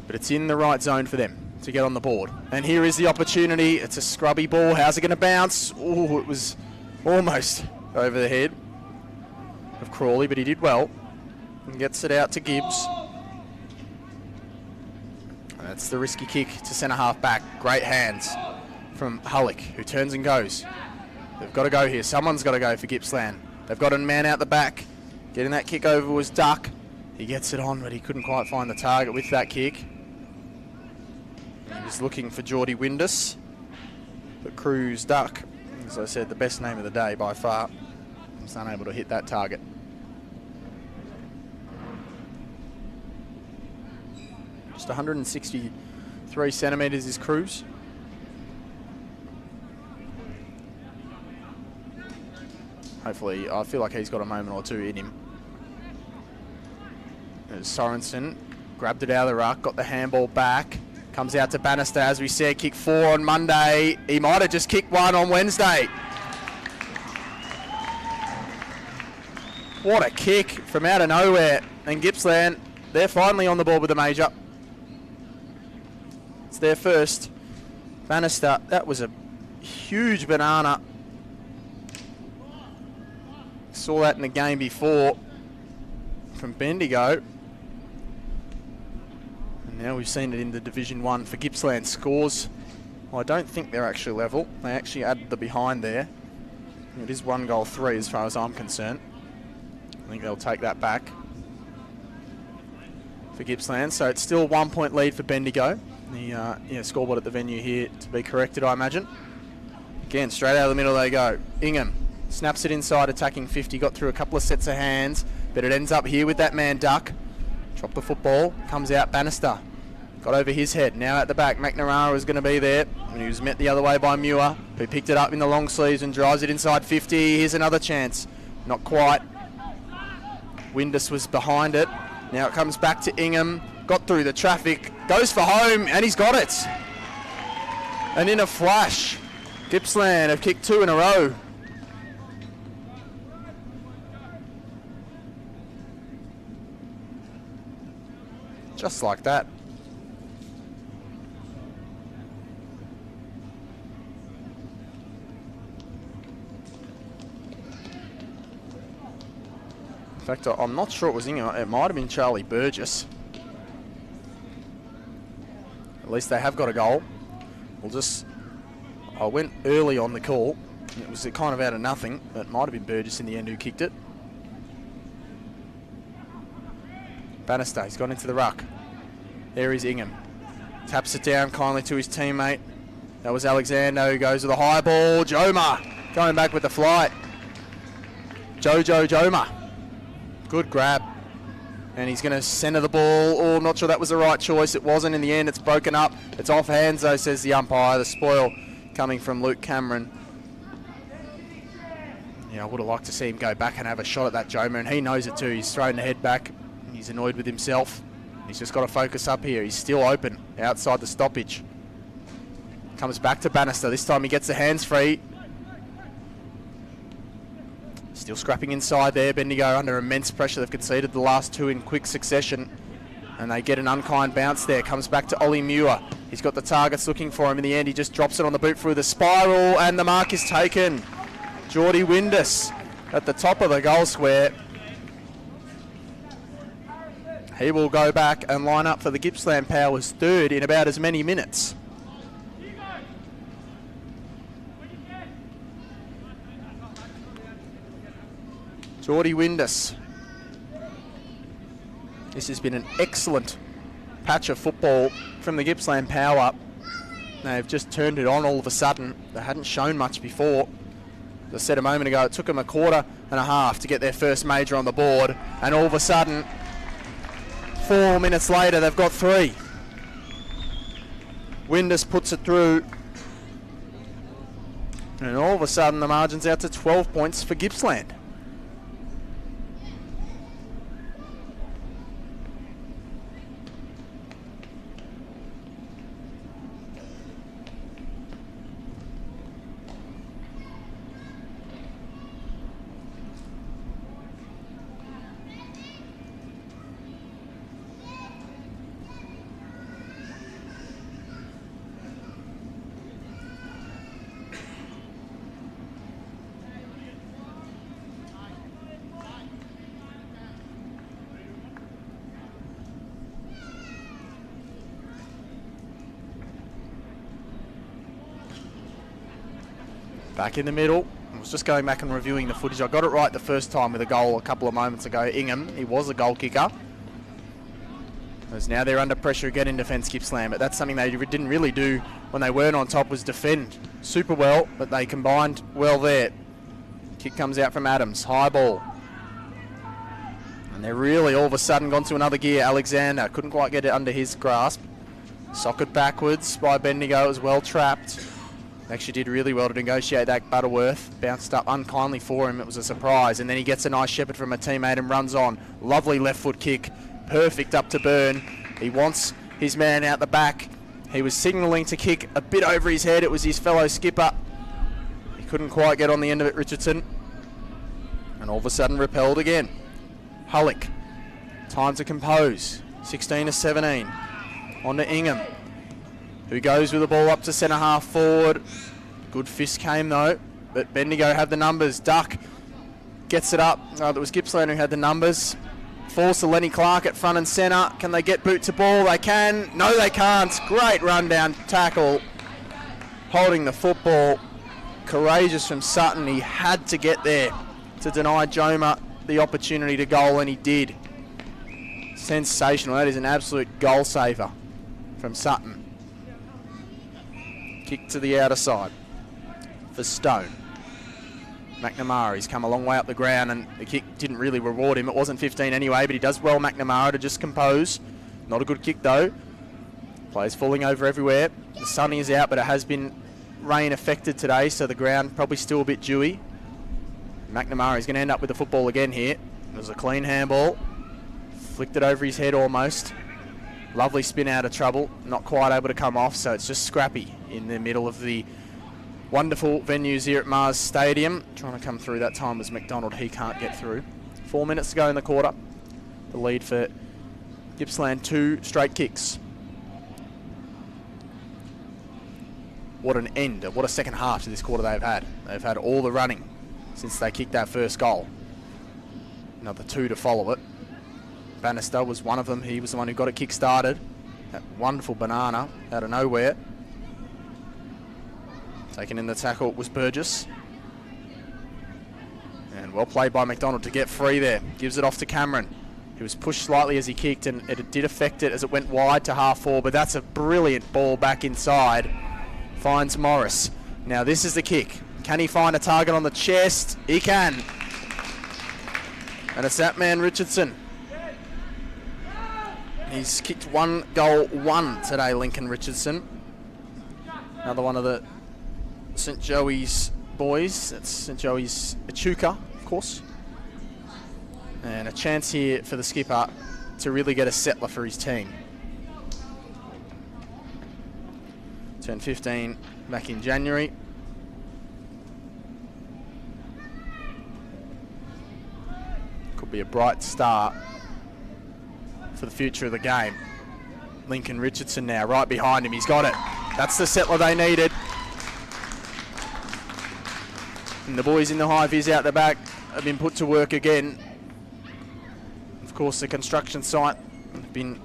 But it's in the right zone for them to get on the board. And here is the opportunity. It's a scrubby ball. How's it going to bounce? Oh, it was almost over the head of Crawley, but he did well. And gets it out to Gibbs. That's the risky kick to centre half back. Great hands from Hullick, who turns and goes. They've got to go here. Someone's got to go for Gippsland. They've got a man out the back. Getting that kick over was Duck. He gets it on, but he couldn't quite find the target with that kick. He was looking for Geordie Windus. But Cruz Duck, as I said, the best name of the day by far, was unable to hit that target. Just 163 centimetres is Cruz. Hopefully, I feel like he's got a moment or two in him. There's Sorensen, grabbed it out of the ruck, got the handball back. Comes out to Bannister, as we said, kick 4 on Monday. He might have just kicked 1 on Wednesday. What a kick from out of nowhere. And Gippsland, they're finally on the board with the major. It's their first. Bannister, that was a huge banana. Saw that in the game before from Bendigo. And now we've seen it in the Division 1 for Gippsland scores. Well, I don't think they're actually level. They actually added the behind there. It is 1-3 as far as I'm concerned. I think they'll take that back for Gippsland. So it's still a 1-point lead for Bendigo. The scoreboard at the venue here to be corrected, I imagine. Again, straight out of the middle they go. Ingham snaps it inside, attacking 50. Got through a couple of sets of hands, but it ends up here with that man Duck. Drop the football, comes out Bannister. Got over his head, now at the back. McNamara is going to be there. And he was met the other way by Muir, who picked it up in the long sleeves and drives it inside 50. Here's another chance. Not quite. Windus was behind it. Now it comes back to Ingham. Got through the traffic, goes for home, and he's got it. And in a flash, Gippsland have kicked 2 in a row. Just like that. In fact, I'm not sure it was Ingham. It might have been Charlie Burgess. At least they have got a goal. I went early on the call. It was kind of out of nothing, but it might have been Burgess in the end who kicked it. Bannister, he's gone into the ruck. There is Ingham. Taps it down kindly to his teammate. That was Alexander who goes with the high ball. Joma going back with the flight. Jojo Joma. Good grab. And he's going to centre the ball. Oh, I'm not sure that was the right choice. It wasn't in the end. It's broken up. It's off hands though, says the umpire. The spoil coming from Luke Cameron. Yeah, I would have liked to see him go back and have a shot at that Joma, and he knows it too. He's thrown the head back. He's annoyed with himself. He's just got to focus up here. He's still open outside the stoppage. Comes back to Bannister. This time he gets the hands free. Still scrapping inside there. Bendigo under immense pressure. They've conceded the last 2 in quick succession. And they get an unkind bounce there. Comes back to Ollie Muir. He's got the targets looking for him. In the end, he just drops it on the boot through the spiral. And the mark is taken. Geordie Windus at the top of the goal square. He will go back and line up for the Gippsland Powers third in about as many minutes. Geordie Windus. This has been an excellent patch of football from the Gippsland Power. They've just turned it on all of a sudden. They hadn't shown much before. As I said a moment ago, it took them a quarter and a half to get their first major on the board. And all of a sudden, 4 minutes later, they've got 3. Windus puts it through. And all of a sudden, the margin's out to 12 points for Gippsland. Back in the middle. I was just going back and reviewing the footage. I got it right the first time with a goal a couple of moments ago. Ingham, he was a goal kicker. As now they're under pressure again in defence, Gippsland, but that's something they didn't really do when they weren't on top, was defend super well, but they combined well there. Kick comes out from Adams, high ball. And they're really all of a sudden gone to another gear. Alexander couldn't quite get it under his grasp. Socket backwards by Bendigo, as well trapped. Actually did really well to negotiate that. Butterworth bounced up unkindly for him. It was a surprise, and then he gets a nice shepherd from a teammate and runs on. Lovely left foot kick. Perfect up to Byrne. He wants his man out the back. He was signalling to kick a bit over his head. It was his fellow skipper. He couldn't quite get on the end of it, Richardson. And all of a sudden repelled again. Hullick. Time to compose. 16-17. On to Ingham, who goes with the ball up to centre half forward. Good fist came though, but Bendigo have the numbers. Duck gets it up. That was Gippsland who had the numbers. Falls to Lenny Clark at front and centre. Can they get boot to ball? They can. No, they can't. Great rundown tackle. Holding the football. Courageous from Sutton. He had to get there to deny Joma the opportunity to goal, and he did. Sensational. That is an absolute goal saver from Sutton. Kick to the outer side for Stone. McNamara's come a long way up the ground, and the kick didn't really reward him. It wasn't 15 anyway, but he does well, McNamara, to just compose. Not a good kick though. Players falling over everywhere. The sun is out, but it has been rain affected today, so the ground probably still a bit dewy. McNamara is going to end up with the football again here. It was a clean handball. Flicked it over his head almost. Lovely spin out of trouble. Not quite able to come off, so it's just scrappy in the middle of the wonderful venues here at Mars Stadium. Trying to come through, that time was McDonald. He can't get through. 4 minutes to go in the quarter. The lead for Gippsland, 2 straight kicks. What an end, what a second half to this quarter they've had. They've had all the running since they kicked that first goal. Another 2 to follow it. Bannister was one of them. He was the one who got it kick-started. That wonderful banana out of nowhere. Taken in the tackle was Burgess. And well played by McDonald to get free there. Gives it off to Cameron. He was pushed slightly as he kicked, and it did affect it as it went wide to half forward, but that's a brilliant ball back inside. Finds Morris. Now this is the kick. Can he find a target on the chest? He can. And it's that man, Richardson. He's kicked 1 goal 1 today, Lincoln Richardson. Another one of the St. Joey's boys. That's St. Joey's Echuca, of course. And a chance here for the skipper to really get a settler for his team. Turned 15 back in January. Could be a bright start for the future of the game. Lincoln Richardson now right behind him. He's got it. That's the settler they needed. And the boys in the high vis out the back have been put to work again. Of course, the construction site have been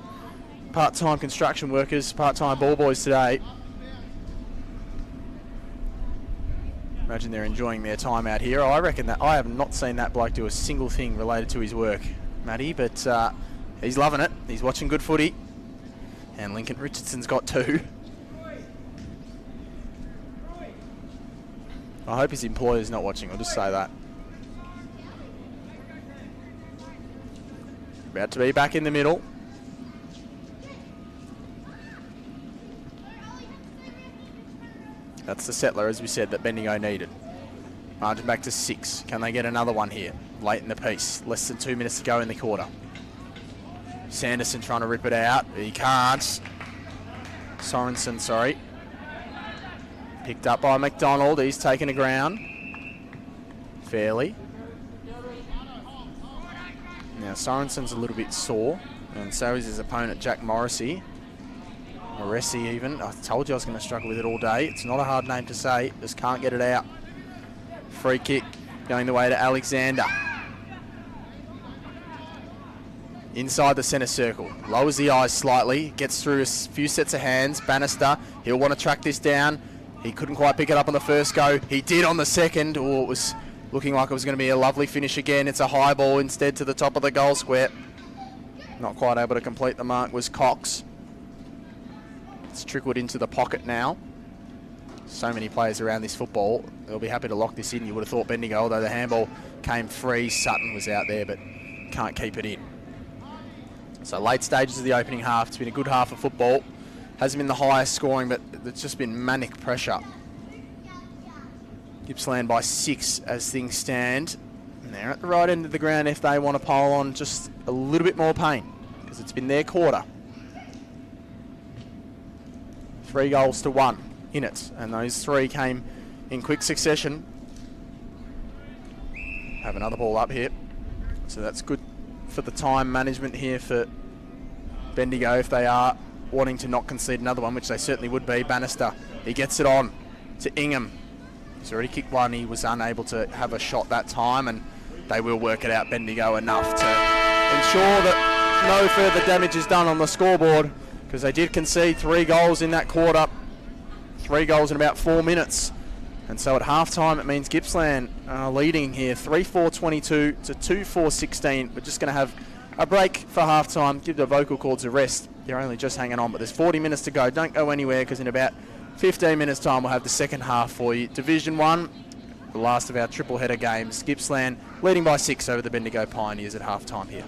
part-time construction workers, part-time ball boys today. Imagine they're enjoying their time out here. I reckon that I have not seen that bloke do a single thing related to his work, Matty, but he's loving it. He's watching good footy. And Lincoln Richardson's got 2. I hope his employer's not watching, I'll just say that. About to be back in the middle. That's the settler, as we said, that Bendigo needed. Margin back to 6. Can they get another one here? Late in the piece. Less than 2 minutes to go in the quarter. Sanderson trying to rip it out. He can't. Sorensen, sorry. Picked up by McDonald. He's taken a ground. Fairly. Now Sorensen's a little bit sore, and so is his opponent Jack Morrissey. Morrissey even. I told you I was going to struggle with it all day. It's not a hard name to say. Just can't get it out. Free kick going the way to Alexander. Inside the centre circle. Lowers the eyes slightly. Gets through a few sets of hands. Bannister. He'll want to track this down. He couldn't quite pick it up on the first go. He did on the second. Oh, it was looking like it was going to be a lovely finish again. It's a high ball instead to the top of the goal square. Not quite able to complete the mark was Cox. It's trickled into the pocket now. So many players around this football. They'll be happy to lock this in. You would have thought Bendigo, although the handball came free. Sutton was out there, but can't keep it in. So late stages of the opening half. It's been a good half of football. Hasn't been the highest scoring, but it's just been manic pressure. Gippsland by 6 as things stand. And they're at the right end of the ground if they want to pile on just a little bit more pain, because it's been their quarter. 3 goals to 1 in it, and those 3 came in quick succession. Have another ball up here. So that's good for the time management here for Bendigo if they are wanting to not concede another one, which they certainly would be. Bannister, he gets it on to Ingham. He's already kicked one. He was unable to have a shot that time, and they will work it out, Bendigo, enough to ensure that no further damage is done on the scoreboard, because they did concede 3 goals in that quarter. 3 goals in about 4 minutes. And so at halftime, it means Gippsland leading here 3-4-22 to 2-4-16. We're just going to have a break for halftime, give the vocal cords a rest. They're only just hanging on, but there's 40 minutes to go. Don't go anywhere, because in about 15 minutes time we'll have the second half for you. Division 1, the last of our triple header games. Gippsland leading by 6 over the Bendigo Pioneers at halftime here.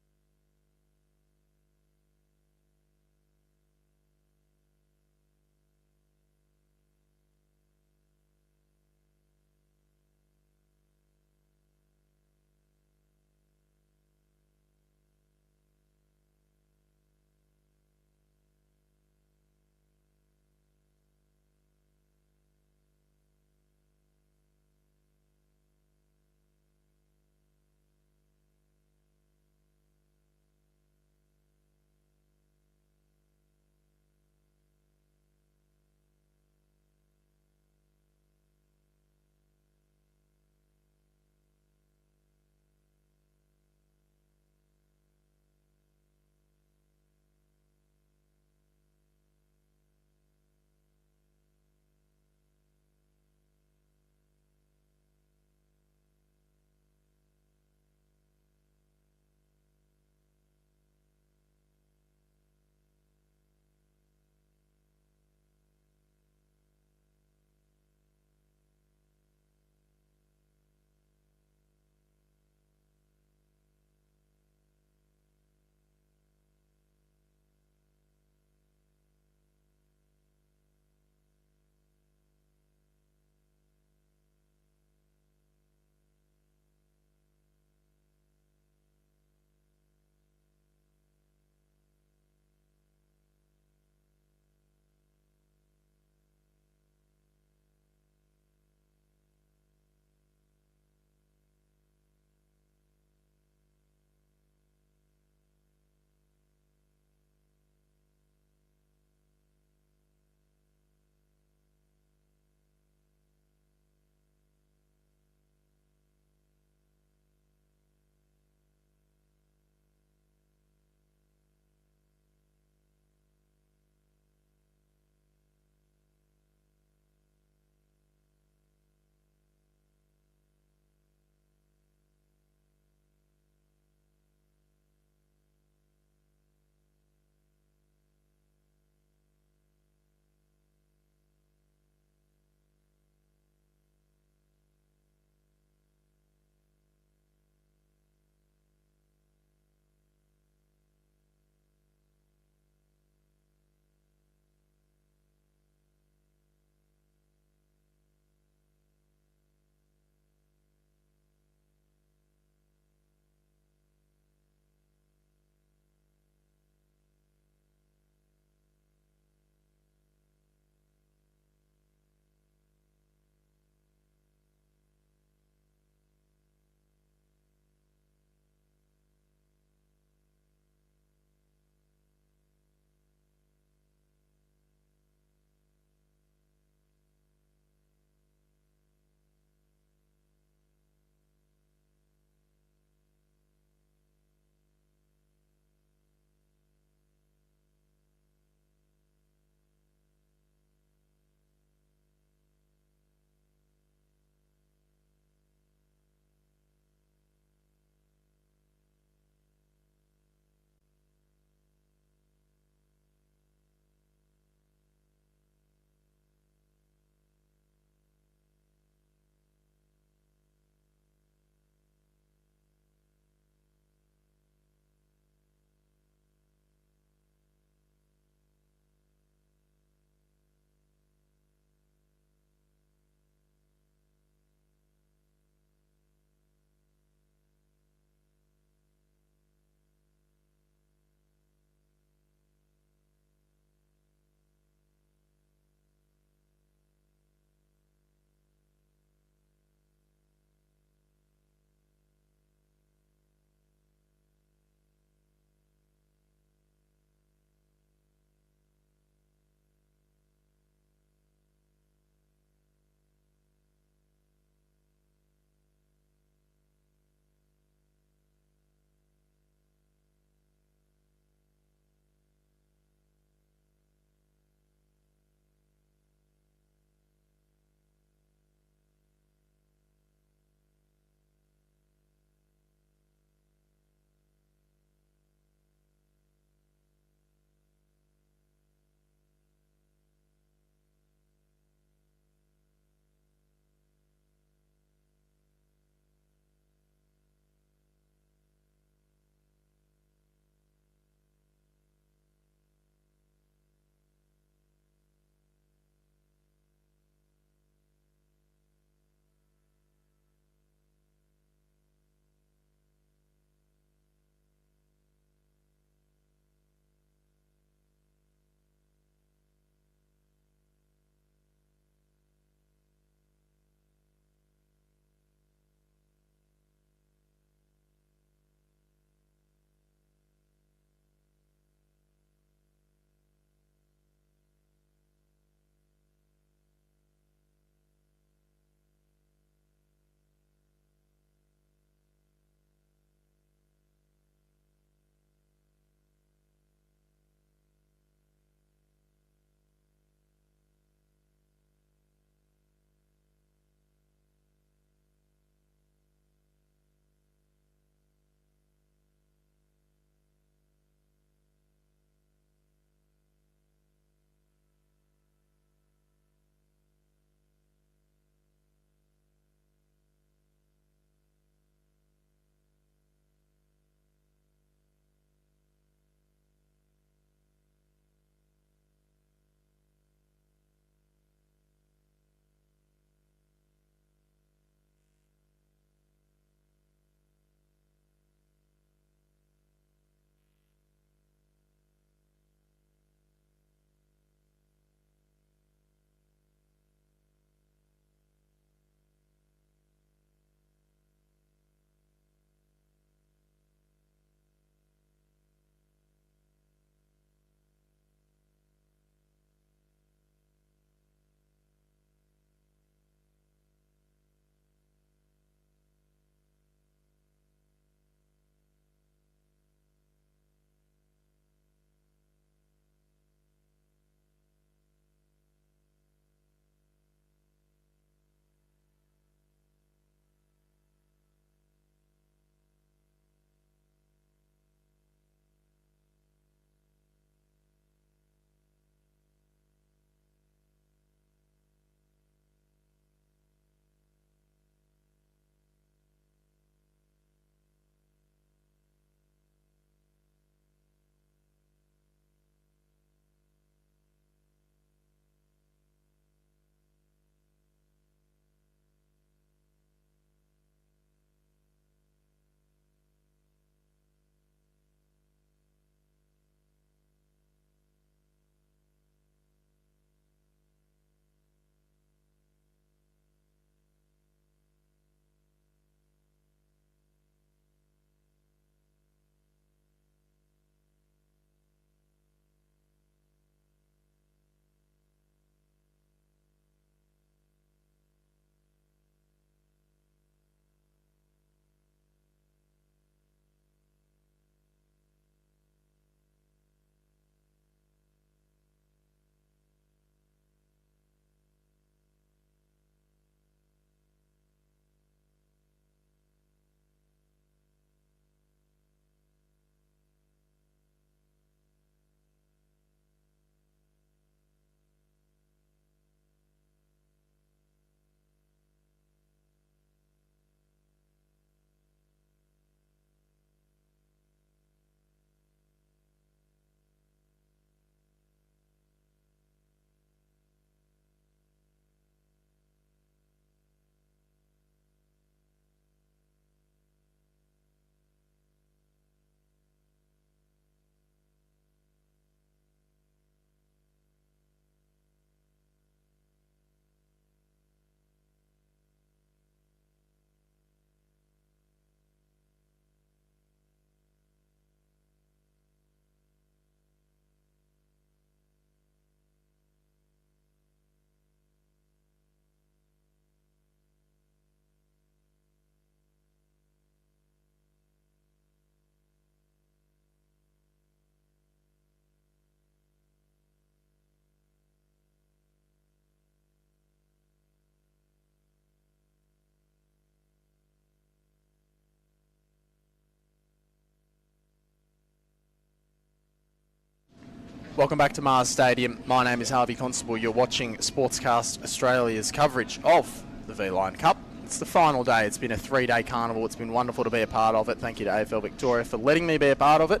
Welcome back to Mars Stadium. My name is Harvey Constable. You're watching Sportscast Australia's coverage of the V-Line Cup. It's the final day. It's been a 3-day carnival. It's been wonderful to be a part of it. Thank you to AFL Victoria for letting me be a part of it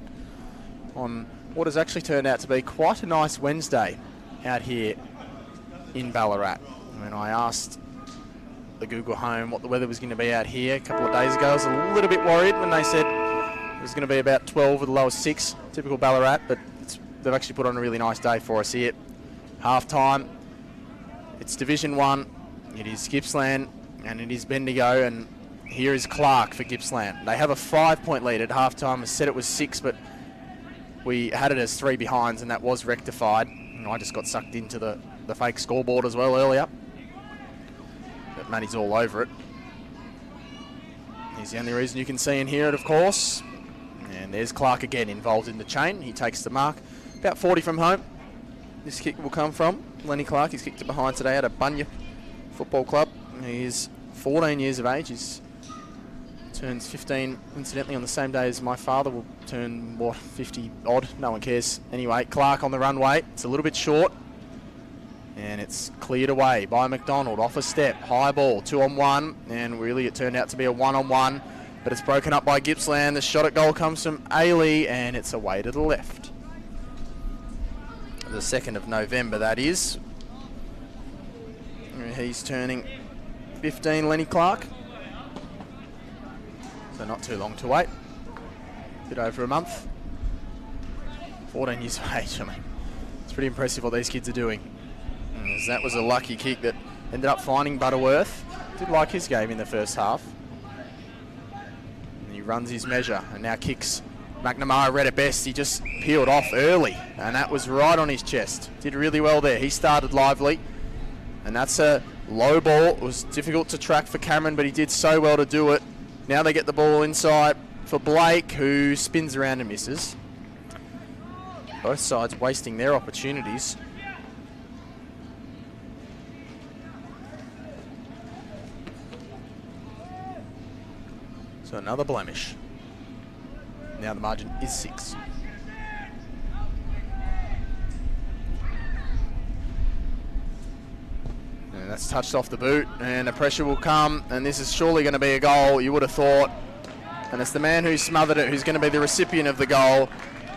on what has actually turned out to be quite a nice Wednesday out here in Ballarat. When I asked the Google Home what the weather was going to be out here a couple of days ago, I was a little bit worried when they said it was going to be about 12 with a low of 6, typical Ballarat, but they've actually put on a really nice day for us here. Half-time, it's Division 1, it is Gippsland, and it is Bendigo, and here is Clark for Gippsland. They have a 5-point lead at half-time. I said it was 6, but we had it as 3 behinds, and that was rectified. And I just got sucked into the fake scoreboard as well earlier. But Matty's all over it. He's the only reason you can see and hear it, of course. And there's Clark again involved in the chain. He takes the mark. About 40 from home. This kick will come from Lenny Clark. He's kicked it behind today at a Bunya Football Club. He is 14 years of age. He turns 15, incidentally, on the same day as my father will turn, 50 odd? No one cares. Anyway, Clark on the runway. It's a little bit short. And it's cleared away by McDonald. Off a step. High ball. 2-on-1. And really it turned out to be a 1-on-1. But it's broken up by Gippsland. The shot at goal comes from Ailey. And it's away to the left. The 2nd of November, that is. He's turning 15, Lenny Clark. So not too long to wait. A bit over a month. 14 years of age. I mean, it's pretty impressive what these kids are doing. As that was a lucky kick that ended up finding Butterworth. Did like his game in the first half. And he runs his measure and now kicks. McNamara read it best. He just peeled off early, and that was right on his chest. Did really well there. He started lively, and that's a low ball. It was difficult to track for Cameron, but he did so well to do it. Now they get the ball inside for Blake, who spins around and misses. Both sides wasting their opportunities. So another blemish. Now the margin is 6. And that's touched off the boot, and the pressure will come, and this is surely going to be a goal, you would have thought. And it's the man who smothered it who's going to be the recipient of the goal.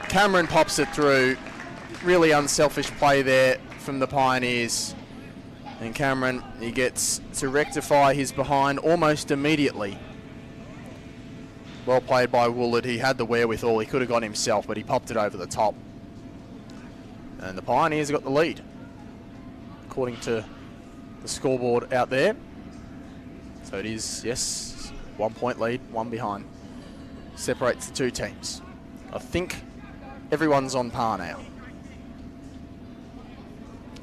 Cameron pops it through. Really unselfish play there from the Pioneers. And Cameron, he gets to rectify his behind almost immediately. Well played by Woolard. He had the wherewithal. He could have got himself, but he popped it over the top. And the Pioneers got the lead, according to the scoreboard out there. So it is, yes, 1 point lead, 1 behind. Separates the two teams. I think everyone's on par now.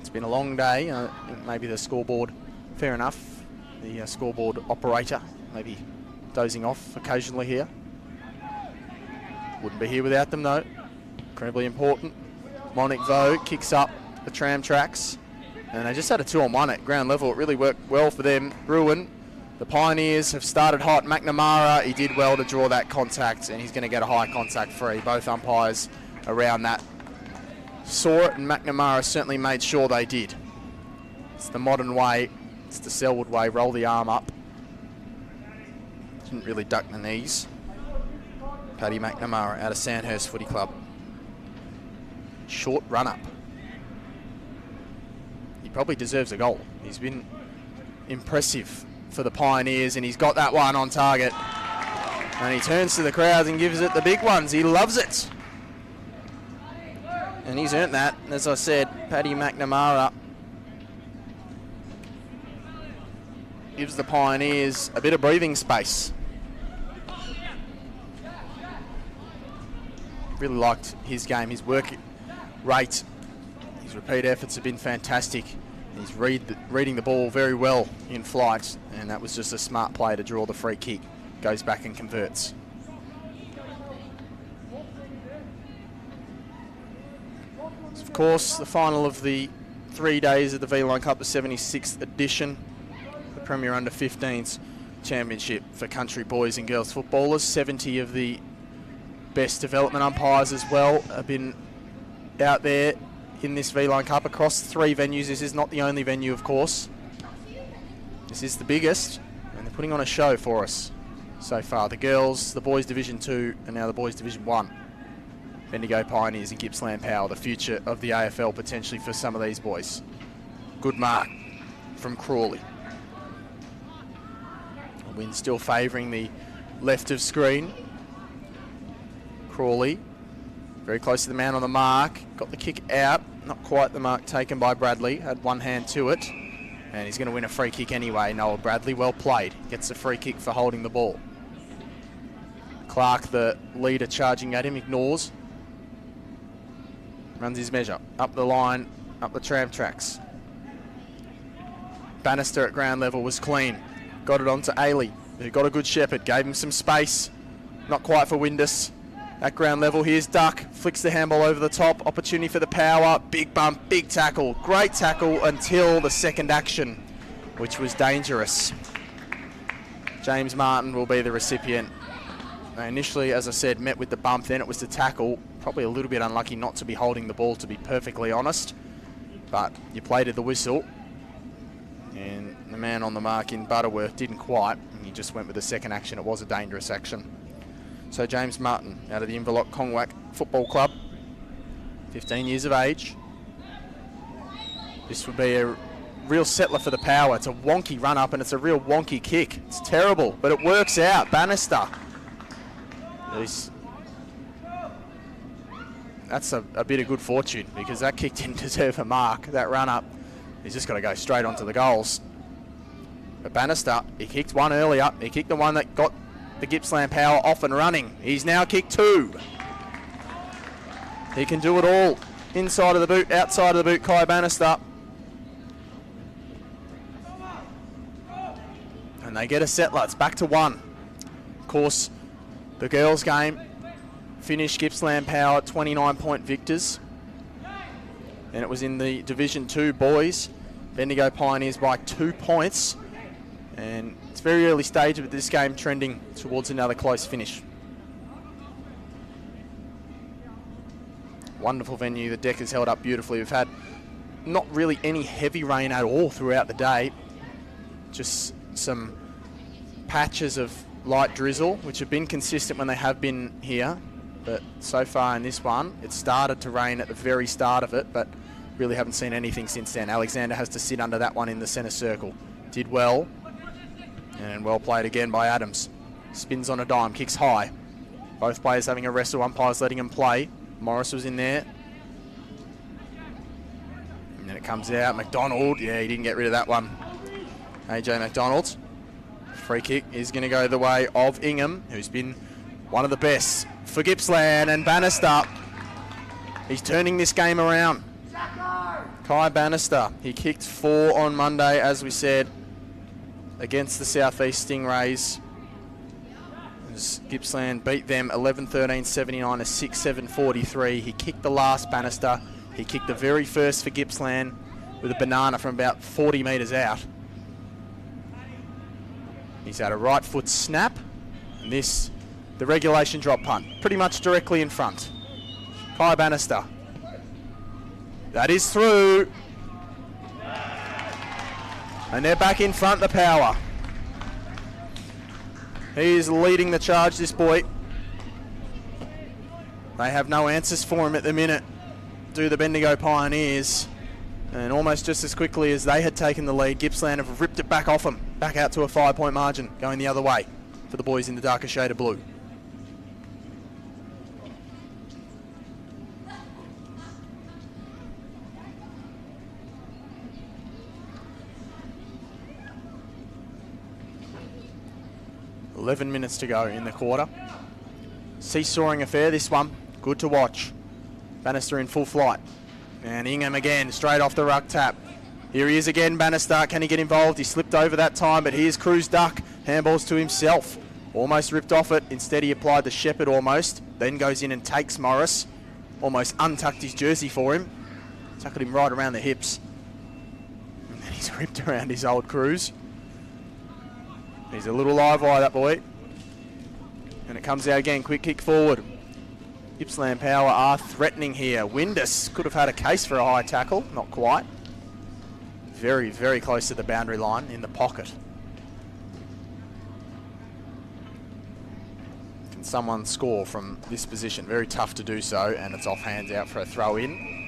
It's been a long day. I think maybe the scoreboard, fair enough. The scoreboard operator, maybe dozing off occasionally here. Wouldn't be here without them though. Incredibly important. Monique Vo kicks up the tram tracks. And they just had a 2-on-1 at ground level. It really worked well for them. Bruin, the Pioneers have started hot. McNamara, he did well to draw that contact, and he's going to get a high contact free. Both umpires around that saw it, and McNamara certainly made sure they did. It's the modern way. It's the Selwood way. Roll the arm up. Didn't really duck the knees. Paddy McNamara out of Sandhurst Footy Club. Short run-up. He probably deserves a goal. He's been impressive for the Pioneers, and he's got that one on target. And he turns to the crowds and gives it the big ones. He loves it. And he's earned that. As I said, Paddy McNamara gives the Pioneers a bit of breathing space. Really liked his game, his work rate, his repeat efforts have been fantastic. He's reading the ball very well in flight, and that was just a smart play to draw the free kick. Goes back and converts. Of course, the final of the 3 days of the V-Line Cup, the 76th edition, the Premier Under-15s Championship for country boys and girls footballers. 70 of the best development umpires as well have been out there in this V-Line Cup across 3 venues. This is not the only venue, of course. This is the biggest, and they're putting on a show for us so far. The girls, the boys Division 2, and now the boys Division 1. Bendigo Pioneers and Gippsland Power, the future of the AFL potentially for some of these boys. Good mark from Crawley. Wind still favouring the left of screen. Crawley, very close to the man on the mark. Got the kick out. Not quite the mark taken by Bradley. Had one hand to it. And he's going to win a free kick anyway. Noah Bradley, well played. Gets the free kick for holding the ball. Clark, the leader, charging at him, ignores. Runs his measure. Up the line, up the tram tracks. Bannister at ground level was clean. Got it onto Ailey, who got a good shepherd. Gave him some space. Not quite for Windus. At ground level, here's Duck. Flicks the handball over the top. Opportunity for the Power. Big bump, big tackle. Great tackle until the second action, which was dangerous. James Martin will be the recipient. They initially, as I said, met with the bump. Then it was the tackle. Probably a little bit unlucky not to be holding the ball, to be perfectly honest. But you played at the whistle. And the man on the mark in Butterworth didn't quite. And he just went with the second action. It was a dangerous action. So James Martin out of the Inverloch Kongwak Football Club, 15 years of age. This would be a real settler for the Power. It's a wonky run up and it's a real wonky kick. It's terrible, but it works out. Bannister. That's a bit of good fortune because that kick didn't deserve a mark. That run up, he's just got to go straight onto the goals. But Bannister, he kicked one earlier. He kicked the one that got the Gippsland Power off and running. He's now kicked 2. He can do it all. Inside of the boot, outside of the boot, Kai Bannister. And they get a settler. It's back to 1. Of course, the girls' game finished Gippsland Power 29-point victors. And it was in the Division 2 boys. Bendigo Pioneers by 2 points. And it's very early stage, but this game trending towards another close finish. Wonderful venue. The deck is held up beautifully. We've had not really any heavy rain at all throughout the day. Just some patches of light drizzle, which have been consistent when they have been here. But so far in this one, it started to rain at the very start of it, but really haven't seen anything since then. Alexander has to sit under that one in the centre circle. Did well. And well played again by Adams. Spins on a dime, kicks high. Both players having a wrestle, umpires letting him play. Morris was in there. And then it comes out. McDonald, yeah, he didn't get rid of that one. AJ McDonald. Free kick is going to go the way of Ingham, who's been one of the best for Gippsland. And Bannister, he's turning this game around. Kai Bannister, he kicked 4 on Monday, as we said, against the South East Stingrays. As Gippsland beat them 11-13, 79 to 6-7, 43. He kicked the last, Bannister. He kicked the very first for Gippsland with a banana from about 40 metres out. He's had a right foot snap. And this, the regulation drop punt, pretty much directly in front. Kai Bannister. That is through. And they're back in front, the Power. He is leading the charge, this boy. They have no answers for him at the minute, do the Bendigo Pioneers. And almost just as quickly as they had taken the lead, Gippsland have ripped it back off them, back out to a 5-point margin, going the other way for the boys in the darker shade of blue. .11 minutes to go in the quarter. Seesawing affair, this one. Good to watch. Bannister in full flight. And Ingham again, straight off the ruck tap. Here he is again, Bannister. Can he get involved? He slipped over that time, but here's Cruz Duck. Handballs to himself. Almost ripped off it. Instead, he applied the shepherd almost. Then goes in and takes Morris. Almost untucked his jersey for him. Tuckled him right around the hips. And then he's ripped around his old Cruz. He's a little live wire, that boy. And it comes out again. Quick kick forward. Gippsland Power are threatening here. Windus could have had a case for a high tackle, not quite. Very, very close to the boundary line in the pocket. Can someone score from this position? Very tough to do so, and it's off hands out for a throw in.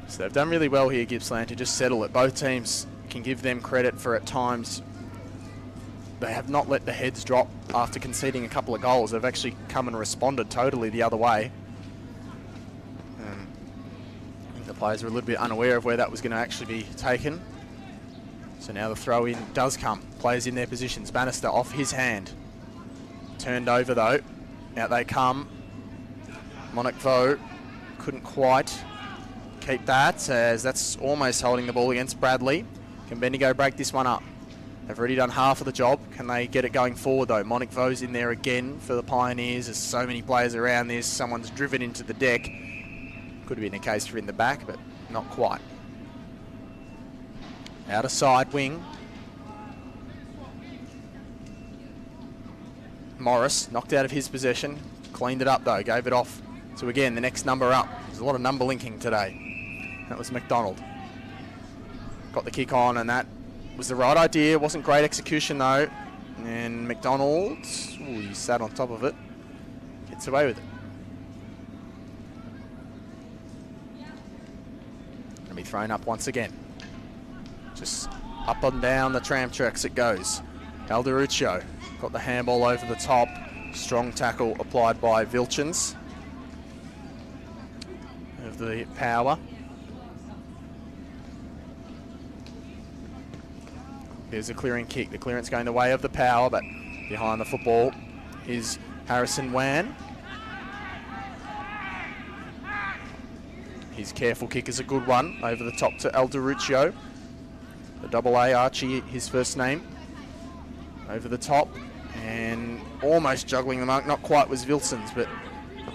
So they've done really well here, Gippsland, to just settle it. Both teams can give them credit for at times they have not let the heads drop after conceding a couple of goals. They've actually come and responded totally the other way. I think the players were a little bit unaware of where that was going to actually be taken. So now the throw in does come. Players in their positions. Bannister off his hand. Turned over though. Out they come. Monaco couldn't quite keep that, as that's almost holding the ball against Bradley. Can Bendigo break this one up? They've already done half of the job. Can they get it going forward though? Monaco's in there again for the Pioneers. There's so many players around this. Someone's driven into the deck. Could have been a case for in the back, but not quite. Out of side wing. Morris knocked out of his possession. Cleaned it up though, gave it off. So again, the next number up. There's a lot of number linking today. That was McDonald. Got the kick on, and that was the right idea. Wasn't great execution though. And McDonald, he sat on top of it. Gets away with it. Gonna be thrown up once again. Just up and down the tram tracks it goes. Alderuccio got the handball over the top. Strong tackle applied by Vilchins of the Power. There's a clearing kick. The clearance going the way of the Power, but behind the football is Harrison Wan. His careful kick is a good one. Over the top to Alderuccio. The double A, Archie, his first name. Over the top and almost juggling the mark. Not quite was Vilsons, but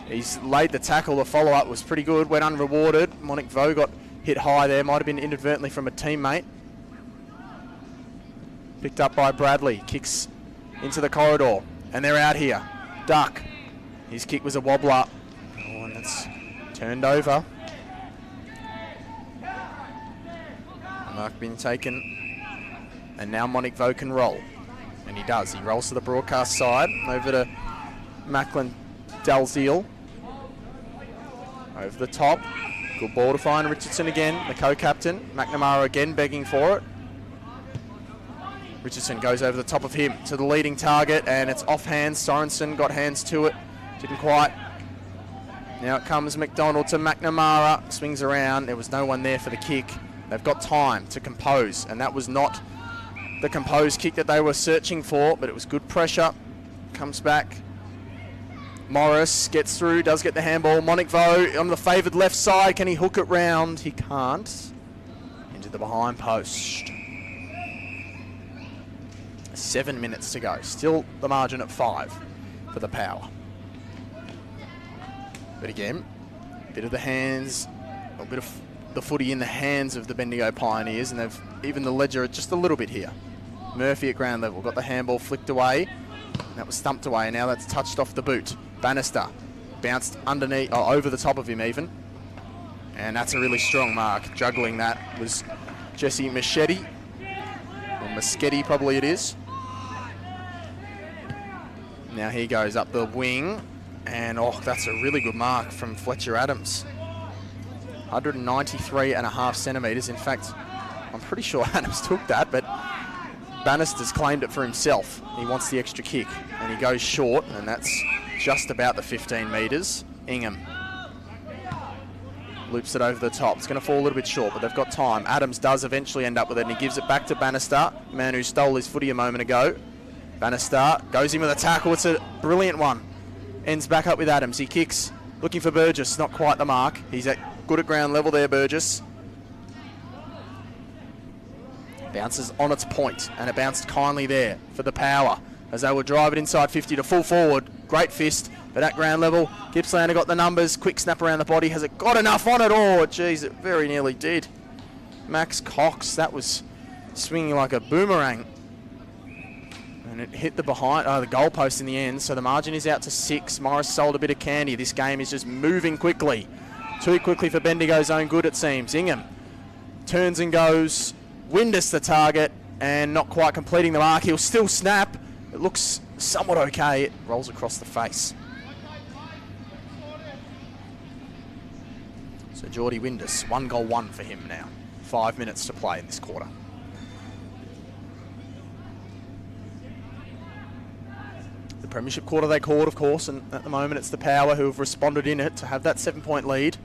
he's laid the tackle. The follow-up was pretty good. Went unrewarded. Monaco got hit high there. Might have been inadvertently from a teammate. Picked up by Bradley. Kicks into the corridor. And they're out here. Duck. His kick was a wobbler. Oh, and it's turned over. Mark being taken. And now Monaco can roll. And he does. He rolls to the broadcast side. Over to Macklin Dalziel. Over the top. Good ball to find Richardson again. The co-captain. McNamara again begging for it. Richardson goes over the top of him to the leading target, and it's off hands. Sorensen got hands to it. Didn't quite. Now it comes McDonald to McNamara. Swings around. There was no one there for the kick. They've got time to compose, and that was not the composed kick that they were searching for, but it was good pressure. Comes back. Morris gets through, does get the handball. Monaco on the favoured left side. Can he hook it round? He can't. Into the behind post. 7 minutes to go. Still the margin at 5 for the Power. But again, a bit of the hands, a bit of the footy in the hands of the Bendigo Pioneers, and they've even the ledger just a little bit here. Murphy at ground level, got the handball flicked away. That was stumped away, and now that's touched off the boot. Bannister bounced underneath, over the top of him even. And that's a really strong mark. Juggling that was Jesse Maschetti, or Moschetti probably it is. Now he goes up the wing, and that's a really good mark from Fletcher Adams. 193.5 centimetres. In fact, I'm pretty sure Adams took that, but Bannister's claimed it for himself. He wants the extra kick, and he goes short, and that's just about the 15 metres. Ingham loops it over the top. It's going to fall a little bit short, but they've got time. Adams does eventually end up with it, and he gives it back to Bannister, the man who stole his footy a moment ago. Bannister goes in with a tackle. It's a brilliant one. Ends back up with Adams. He kicks, looking for Burgess. Not quite the mark. He's good at ground level there, Burgess. Bounces on its point, and it bounced kindly there for the Power as they will drive it inside 50 to full forward. Great fist, but at ground level, Gippsland got the numbers. Quick snap around the body. Has it got enough on it? Oh, geez, it very nearly did. Max Cox, that was swinging like a boomerang. And And it hit the goalpost in the end, so the margin is out to 6. Morris sold a bit of candy. This game is just moving quickly. Too quickly for Bendigo's own good, it seems. Ingham turns and goes. Windus the target, and not quite completing the mark. He'll still snap. It looks somewhat okay. It rolls across the face. So Geordie Windus, 1-1 for him now. 5 minutes to play in this quarter. The Premiership quarter they called, of course, and at the moment it's the Power who have responded in it to have that 7-point lead,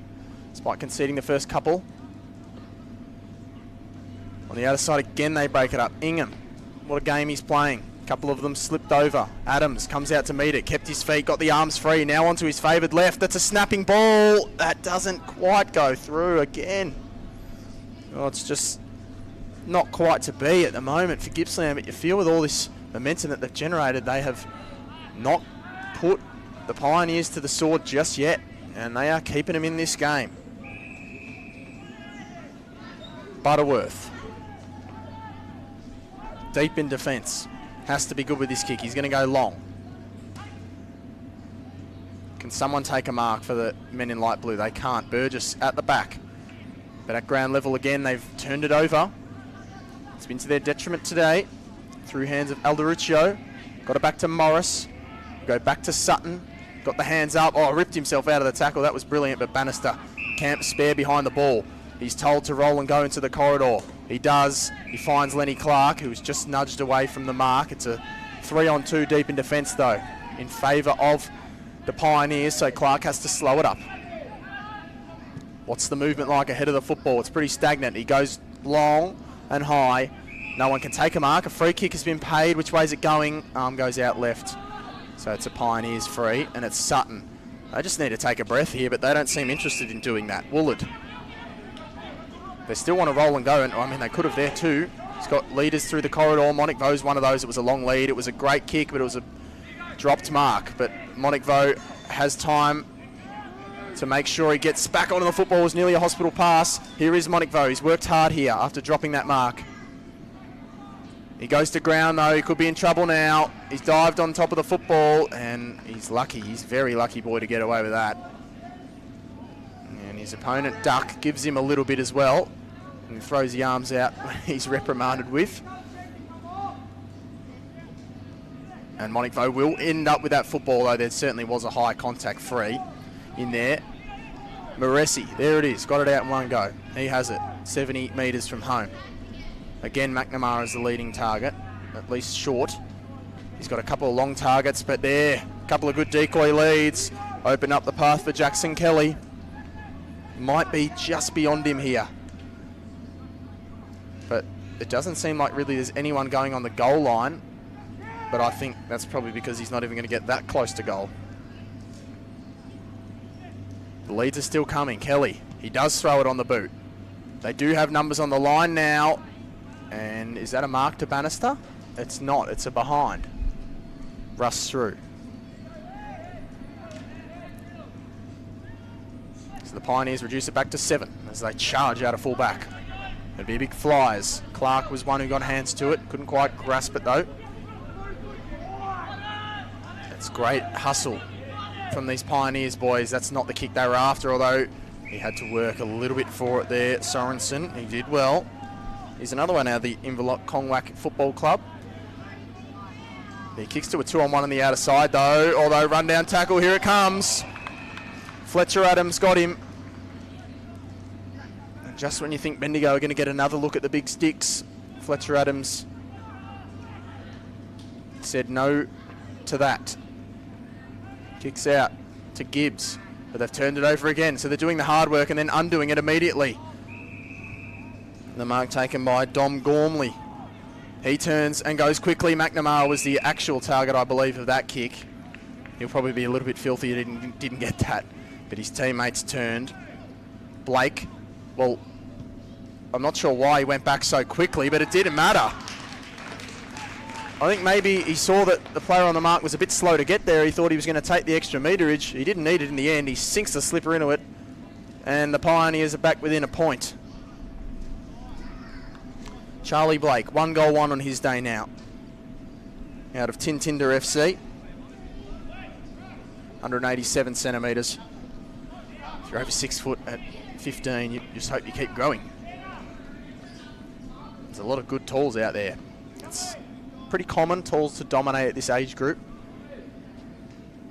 despite conceding the first couple. On the other side again, they break it up. Ingham, what a game he's playing. A couple of them slipped over. Adams comes out to meet it, kept his feet, got the arms free, now onto his favoured left. That's a snapping ball. That doesn't quite go through again. Oh, it's just not quite to be at the moment for Gippsland, but you feel with all this momentum that they've generated, they have not put the Pioneers to the sword just yet, and they are keeping them in this game. Butterworth, deep in defence, has to be good with this kick. He's going to go long. Can someone take a mark for the men in light blue? They can't. Burgess at the back, but at ground level again, they've turned it over. It's been to their detriment today, through hands of Alderuccio. Got it back to Morris. Go back to Sutton. Got the hands up. Oh, ripped himself out of the tackle. That was brilliant, but Bannister can't spare behind the ball. He's told to roll and go into the corridor. He does. He finds Lenny Clark, who's just nudged away from the mark. It's a 3-on-2 deep in defence, though, in favour of the Pioneers, so Clark has to slow it up. What's the movement like ahead of the football? It's pretty stagnant. He goes long and high. No one can take a mark. A free kick has been paid. Which way is it going? Arm goes out left. So it's a Pioneers free, and it's Sutton. They just need to take a breath here, but they don't seem interested in doing that. Woolard. They still want to roll and go, and I mean, they could have there too. He's got leaders through the corridor. Monikvo's one of those. It was a long lead. It was a great kick, but it was a dropped mark. But Monikvo has time to make sure he gets back onto the football. It was nearly a hospital pass. Here is Monikvo. He's worked hard here after dropping that mark. He goes to ground though. He could be in trouble now. He's dived on top of the football, and he's lucky. He's very lucky boy to get away with that. And his opponent, Duck, gives him a little bit as well, and throws the arms out when he's reprimanded with. And Monikvo will end up with that football, though there certainly was a high contact free in there. Moresi, there it is, got it out in one go. He has it, 70 metres from home. Again, McNamara is the leading target, at least short. He's got a couple of long targets, but there, a couple of good decoy leads. Open up the path for Jackson Kelly. Might be just beyond him here. But it doesn't seem like really there's anyone going on the goal line. But I think that's probably because he's not even going to get that close to goal. The leads are still coming. Kelly, he does throw it on the boot. They do have numbers on the line now. And is that a mark to Bannister? It's not, it's a behind. Rusts through. So the Pioneers reduce it back to 7 as they charge out of full back. It'd be big flies. Clark was one who got hands to it. Couldn't quite grasp it though. That's great hustle from these Pioneers boys. That's not the kick they were after, although he had to work a little bit for it there. Sorensen, he did well. He's another one out of the Inverloch-Kongwak Football Club. He kicks to a 2-on-1 on the outer side though, although run down tackle, here it comes. Fletcher Adams got him. And just when you think Bendigo are going to get another look at the big sticks, Fletcher Adams said no to that. Kicks out to Gibbs, but they've turned it over again, so they're doing the hard work and then undoing it immediately. The mark taken by Dom Gormley. He turns and goes quickly. McNamara was the actual target, I believe, of that kick. He'll probably be a little bit filthy. He didn't get that, but his teammates turned. Blake, well, I'm not sure why he went back so quickly, but it didn't matter. I think maybe he saw that the player on the mark was a bit slow to get there. He thought he was going to take the extra meterage. He didn't need it in the end. He sinks the slipper into it, and the Pioneers are back within a point. Charlie Blake, 1-1 on his day now. out of Tintinder FC. 187 centimetres. If you're over 6 foot at 15, you just hope you keep growing. There's a lot of good talls out there. It's pretty common talls to dominate at this age group.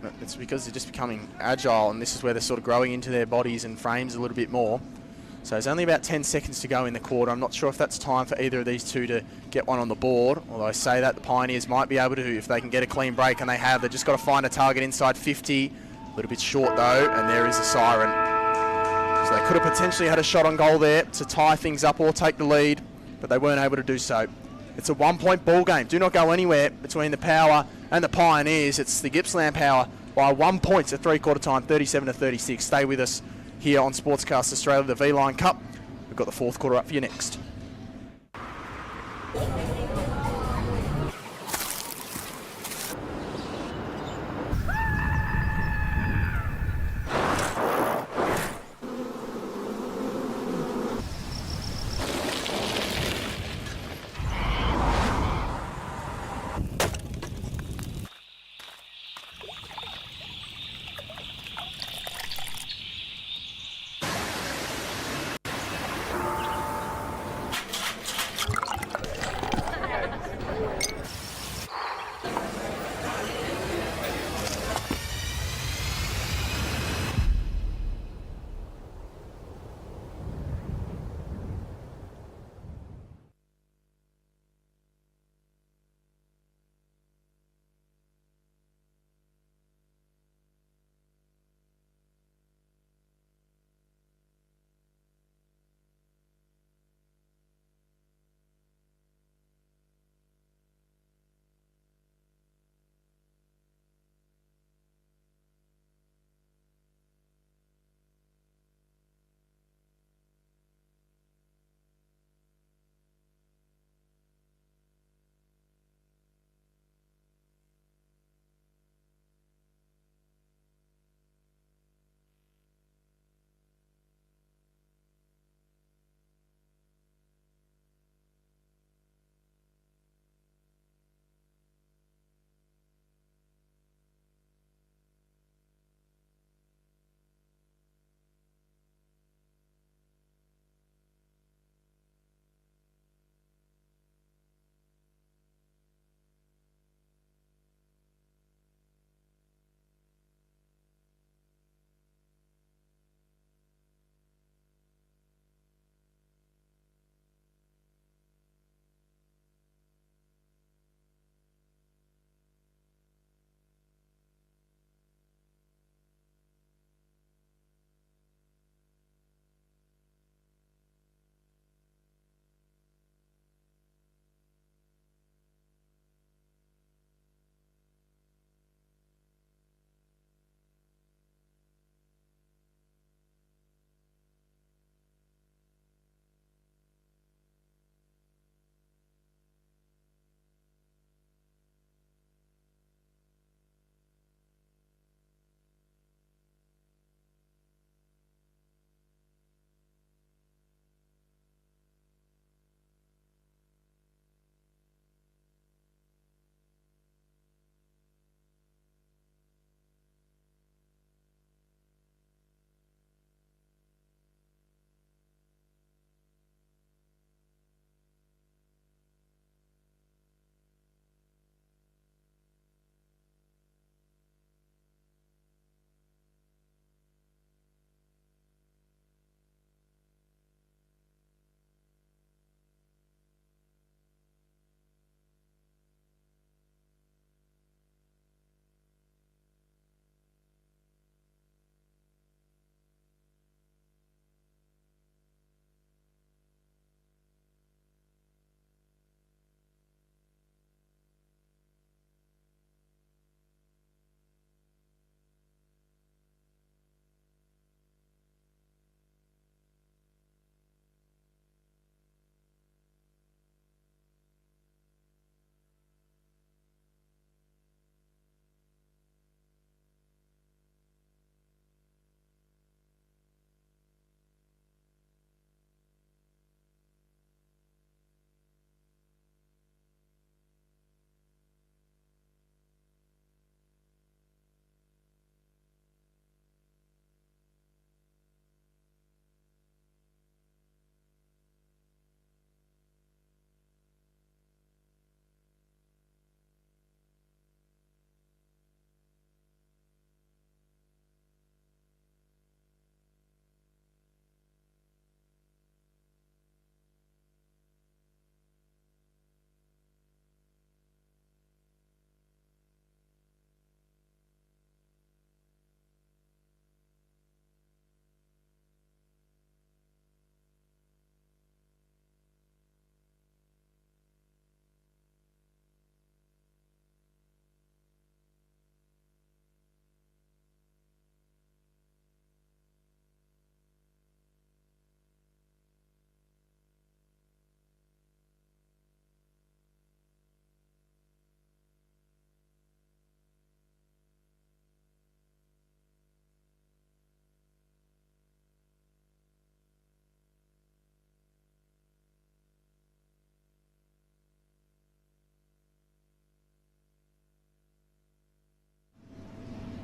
But it's because they're just becoming agile, and this is where they're sort of growing into their bodies and frames a little bit more. So there's only about 10 seconds to go in the quarter. I'm not sure if that's time for either of these two to get one on the board, although I say that the Pioneers might be able to if they can get a clean break, and they have. They've just got to find a target inside 50. A little bit short though, and there is a siren. So they could have potentially had a shot on goal there to tie things up or take the lead, but they weren't able to do so. It's a 1-point ball game. Do not go anywhere between the Power and the Pioneers. It's the Gippsland Power by 1 point at three-quarter time, 37-36. Stay with us here on Sportscast Australia, the V-Line Cup. We've got the fourth quarter up for you next.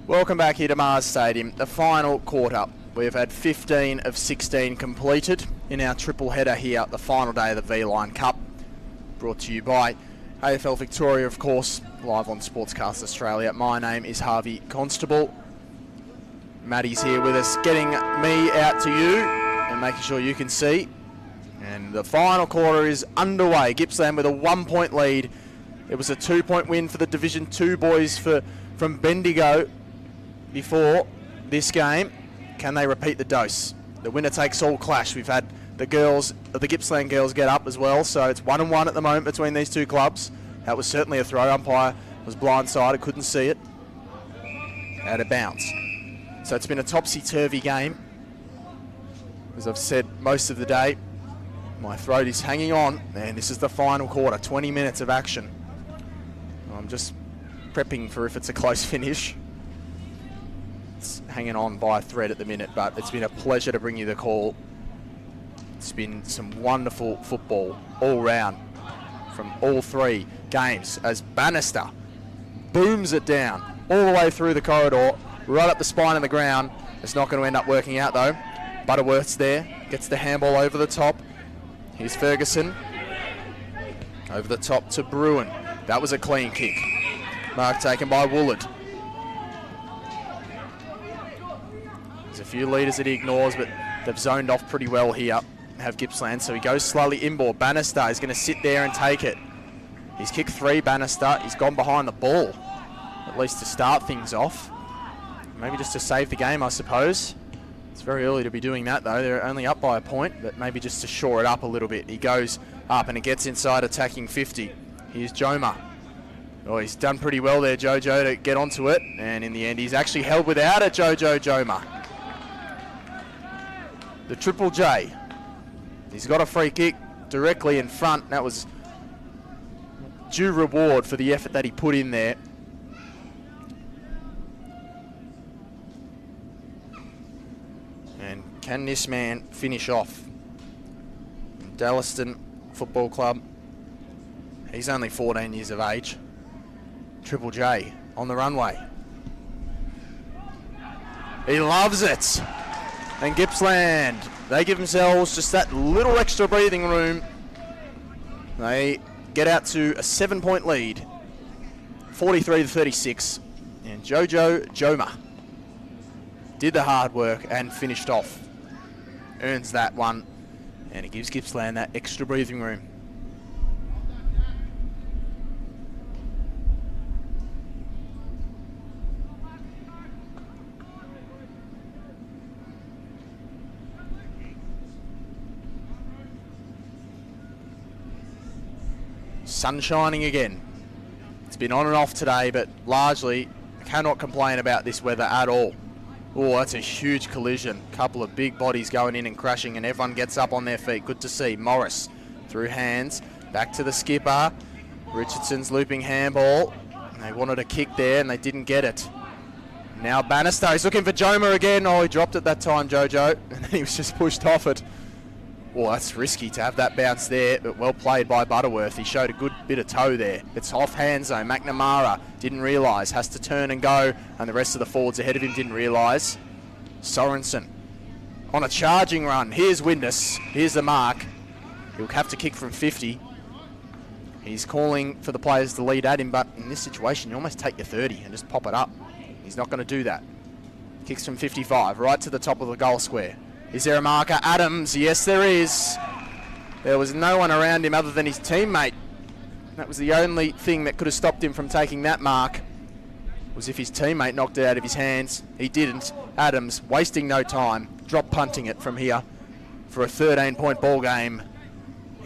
Welcome back here to Mars Stadium. The final quarter. We've had 15 of 16 completed in our triple header here, the final day of the V-Line Cup. Brought to you by AFL Victoria, of course, live on Sportscast Australia. My name is Harvey Constable. Maddie's here with us, getting me out to you and making sure you can see. And the final quarter is underway. Gippsland with a 1-point lead. It was a 2-point win for the Division 2 boys from Bendigo before this game. Can they repeat the dose? The winner-takes-all clash. We've had the Gippsland girls get up as well, so it's 1-1 at the moment between these two clubs. That was certainly a throw. Umpire was blindsided, couldn't see it. Out of bounds. So it's been a topsy-turvy game. As I've said most of the day, my throat is hanging on, and this is the final quarter, 20 minutes of action. I'm just prepping for if it's a close finish. It's hanging on by a thread at the minute, but it's been a pleasure to bring you the call. It's been some wonderful football all round from all three games as Bannister booms it down all the way through the corridor, right up the spine of the ground. It's not going to end up working out though. Butterworth's there, gets the handball over the top. Here's Ferguson. Over the top to Bruin. That was a clean kick. Mark taken by Woolard. There's a few leaders that he ignores, but they've zoned off pretty well here, have Gippsland. So he goes slowly inboard. Bannister is going to sit there and take it. He's kicked 3, Bannister. He's gone behind the ball, at least to start things off. Maybe just to save the game, I suppose. It's very early to be doing that, though. They're only up by a point, but maybe just to shore it up a little bit. He goes up and it gets inside, attacking 50. Here's Joma. Oh, he's done pretty well there, Jojo, to get onto it. And in the end, he's actually held without it, Jojo Joma. The Triple J. He's got a free kick directly in front. That was due reward for the effort that he put in there. And can this man finish off? Dallaston Football Club. He's only 14 years of age. Triple J on the runway. He loves it. And Gippsland, they give themselves just that little extra breathing room. They get out to a 7-point lead, 43-36. And Jojo Joma did the hard work and finished off. Earns that one, and it gives Gippsland that extra breathing room. Sun shining again. It's been on and off today, but largely cannot complain about this weather at all. Oh, that's a huge collision. Couple of big bodies going in and crashing, and everyone gets up on their feet. Good to see. Morris through hands. Back to the skipper. Richardson's looping handball. They wanted a kick there, and they didn't get it. Now Bannister, he's looking for Joma again. Oh, he dropped it that time, Jojo, and then he was just pushed off it. Well, that's risky to have that bounce there, but well played by Butterworth. He showed a good bit of toe there. It's off hands though. McNamara didn't realise, has to turn and go, and the rest of the forwards ahead of him didn't realise. Sorensen on a charging run. Here's Witness. Here's the mark. He'll have to kick from 50. He's calling for the players to lead at him, but in this situation, you almost take your 30 and just pop it up. He's not going to do that. Kicks from 55, right to the top of the goal square. Is there a marker? Adams, yes there is. There was no one around him other than his teammate. That was the only thing that could have stopped him from taking that mark, was if his teammate knocked it out of his hands. He didn't. Adams, wasting no time, drop punting it from here for a 13-point ball game.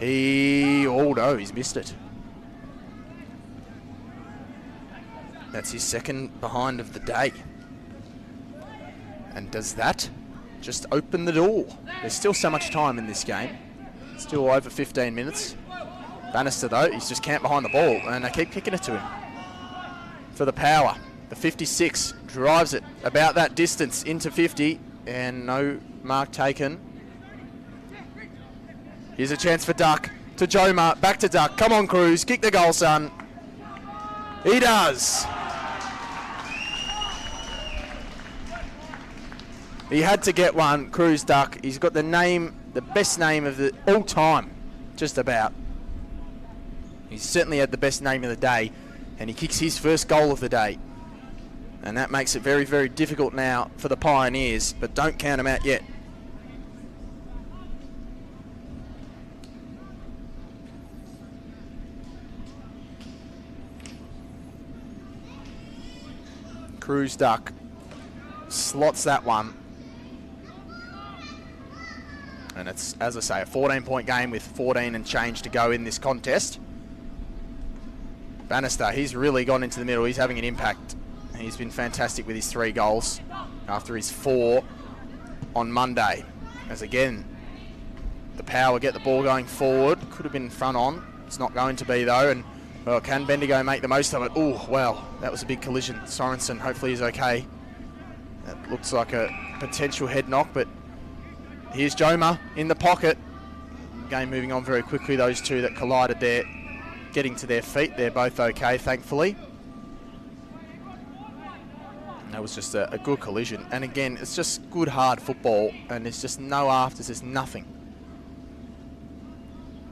Oh no, he's missed it. That's his second behind of the day. And does that just open the door? There's still so much time in this game. Still over 15 minutes. Bannister though, he's just camped behind the ball, and they keep kicking it to him. For the power, the 56 drives it about that distance into 50, and no mark taken. Here's a chance for Duck to Joma, back to Duck. Come on, Cruz, kick the goal, son. He does. He had to get one. Cruz Duck. He's got the best name of the all time, just about. He's certainly had the best name of the day, and he kicks his first goal of the day. And that makes it very, very difficult now for the Pioneers, but don't count them out yet. Cruz Duck slots that one. And it's, as I say, a 14-point game with 14 and change to go in this contest. Bannister, he's really gone into the middle. He's having an impact. He's been fantastic with his 3 goals after his 4 on Monday. As again, the Power get the ball going forward. Could have been front on. It's not going to be though. And well, can Bendigo make the most of it? Oh, well, that was a big collision. Sorensen, hopefully he's okay. That looks like a potential head knock, but here's Joma in the pocket. Game moving on very quickly. Those two that collided there, getting to their feet. They're both okay, thankfully. That was just a good collision. And again, it's just good, hard football, and there's just no afters, there's nothing.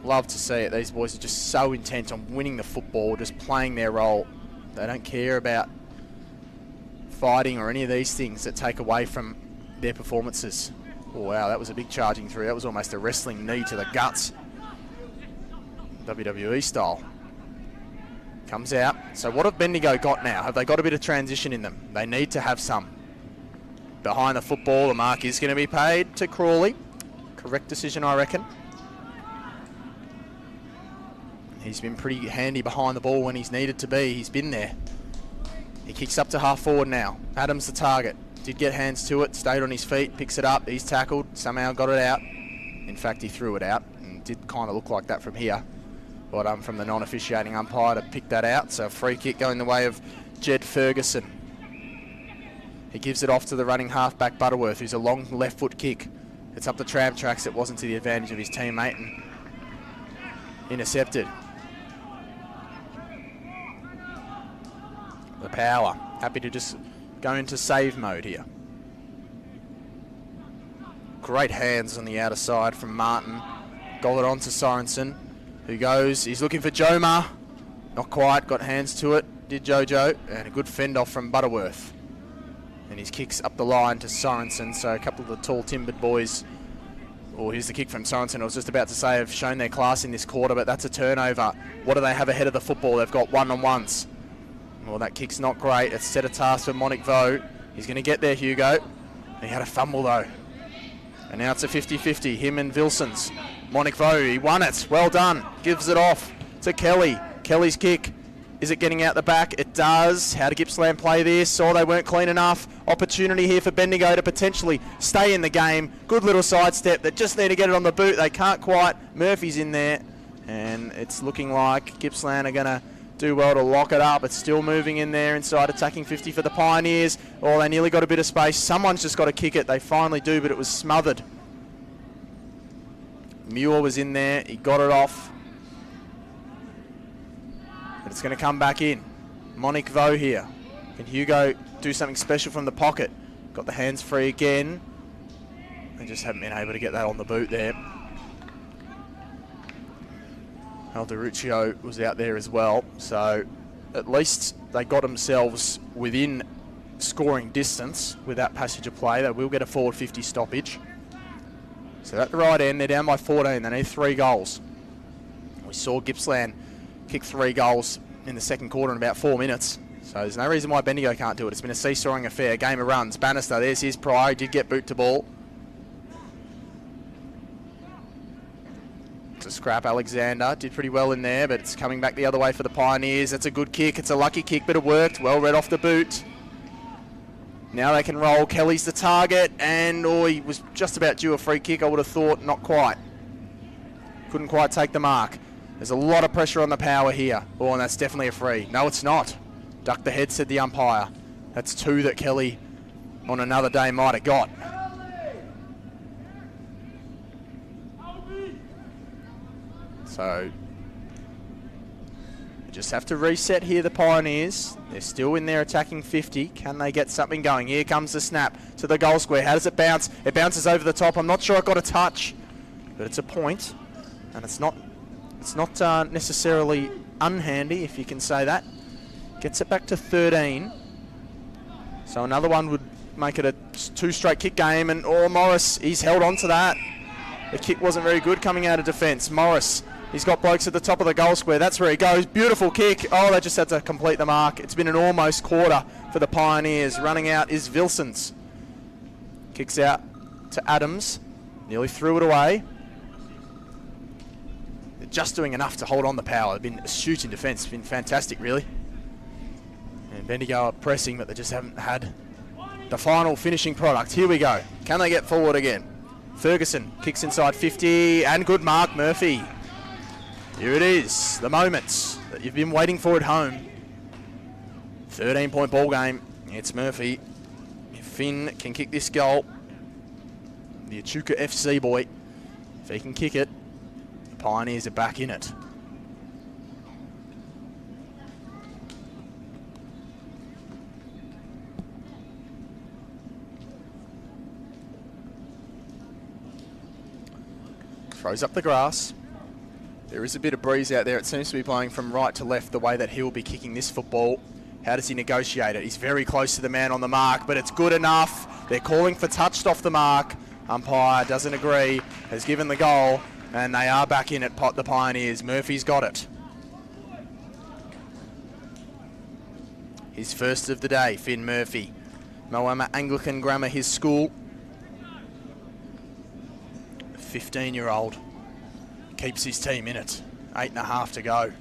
Love to see it. These boys are just so intent on winning the football, just playing their role. They don't care about fighting or any of these things that take away from their performances. Oh, wow, that was a big charging through. That was almost a wrestling knee to the guts. WWE style. Comes out. So what have Bendigo got now? Have they got a bit of transition in them? They need to have some. Behind the football, the mark is going to be paid to Crawley. Correct decision, I reckon. He's been pretty handy behind the ball when he's needed to be. He's been there. He kicks up to half forward now. Adams the target. Did get hands to it, stayed on his feet, picks it up. He's tackled, somehow got it out. In fact, he threw it out, and did kind of look like that from here. But from the non-officiating umpire to pick that out. So a free kick going the way of Jed Ferguson. He gives it off to the running halfback Butterworth, who's a long left foot kick. It's up the tram tracks. It wasn't to the advantage of his teammate, and intercepted. The Power, happy to just go into save mode here. Great hands on the outer side from Martin. Got it on to Sorensen, who goes, he's looking for Joma. Not quite, got hands to it, did Jojo, and a good fend off from Butterworth. And his kicks up the line to Sorensen, so a couple of the tall timbered boys. Oh, here's the kick from Sorensen. I was just about to say have shown their class in this quarter, but that's a turnover. What do they have ahead of the football? They've got one-on-ones. Well, that kick's not great. It's set a task for Monique Vo. He's going to get there, Hugo. He had a fumble, though. And now it's a 50-50. Him and Vilsons. Monique Vo, he won it. Well done. Gives it off to Kelly. Kelly's kick. Is it getting out the back? It does. How did Gippsland play this? Oh, they weren't clean enough. Opportunity here for Bendigo to potentially stay in the game. Good little sidestep. They just need to get it on the boot. They can't quite. Murphy's in there. And it's looking like Gippsland are going to do well to lock it up. It's still moving in there inside attacking 50 for the Pioneers. Oh, they nearly got a bit of space. Someone's just got to kick it. They finally do, but it was smothered. Muir was in there. He got it off. But it's going to come back in. Monique Vo here. Can Hugo do something special from the pocket? Got the hands free again. They just haven't been able to get that on the boot there. Alderuccio was out there as well, so at least they got themselves within scoring distance with that passage of play. They will get a forward 50 stoppage. So at the right end, they're down by 14. They need 3 goals. We saw Gippsland kick 3 goals in the second quarter in about 4 minutes. So there's no reason why Bendigo can't do it. It's been a seesawing affair, game of runs. Bannister, there's his prior. He did get boot to ball. To scrap Alexander, did pretty well in there, but it's coming back the other way for the Pioneers. That's a good kick. It's a lucky kick, but it worked. Well read off the boot. Now they can roll. Kelly's the target, and he was just about due a free kick, I would have thought. Not quite. Couldn't quite take the mark. There's a lot of pressure on the Power here. Oh, and that's definitely a free. No, it's not. Duck the head, said the umpire. That's 2 that Kelly on another day might have got. So Just have to reset here, the Pioneers. They're still in there attacking 50. Can they get something going? Here comes the snap to the goal square. How does it bounce? It bounces over the top. I'm not sure it got a touch, but it's a point, and it's not necessarily unhandy, if you can say that. Gets it back to 13. So another one would make it a 2 straight kick game, and Morris, he's held on to that. The kick wasn't very good coming out of defence. Morris, he's got blokes at the top of the goal square. That's where he goes. Beautiful kick. Oh, they just had to complete the mark. It's been an almost quarter for the Pioneers. Running out is Vilsons. Kicks out to Adams. Nearly threw it away. They're just doing enough to hold on the power. They've been astute in defence. It's been fantastic, really. And Bendigo are pressing, but they just haven't had the final finishing product. Here we go. Can they get forward again? Ferguson kicks inside 50, and good mark, Murphy. Here it is, the moments that you've been waiting for at home. 13-point ball game. It's Murphy. If Finn can kick this goal, the Echuca FC boy, if he can kick it, the Pioneers are back in it. Throws up the grass. There is a bit of breeze out there. It seems to be blowing from right to left the way that he'll be kicking this football. How does he negotiate it? He's very close to the man on the mark, but it's good enough. They're calling for touched off the mark. Umpire doesn't agree, has given the goal, and they are back in it, the Pioneers. Murphy's got it. His first of the day, Finn Murphy. Moama Anglican Grammar, his school. 15-year-old. Keeps his team in it. 8.5 to go.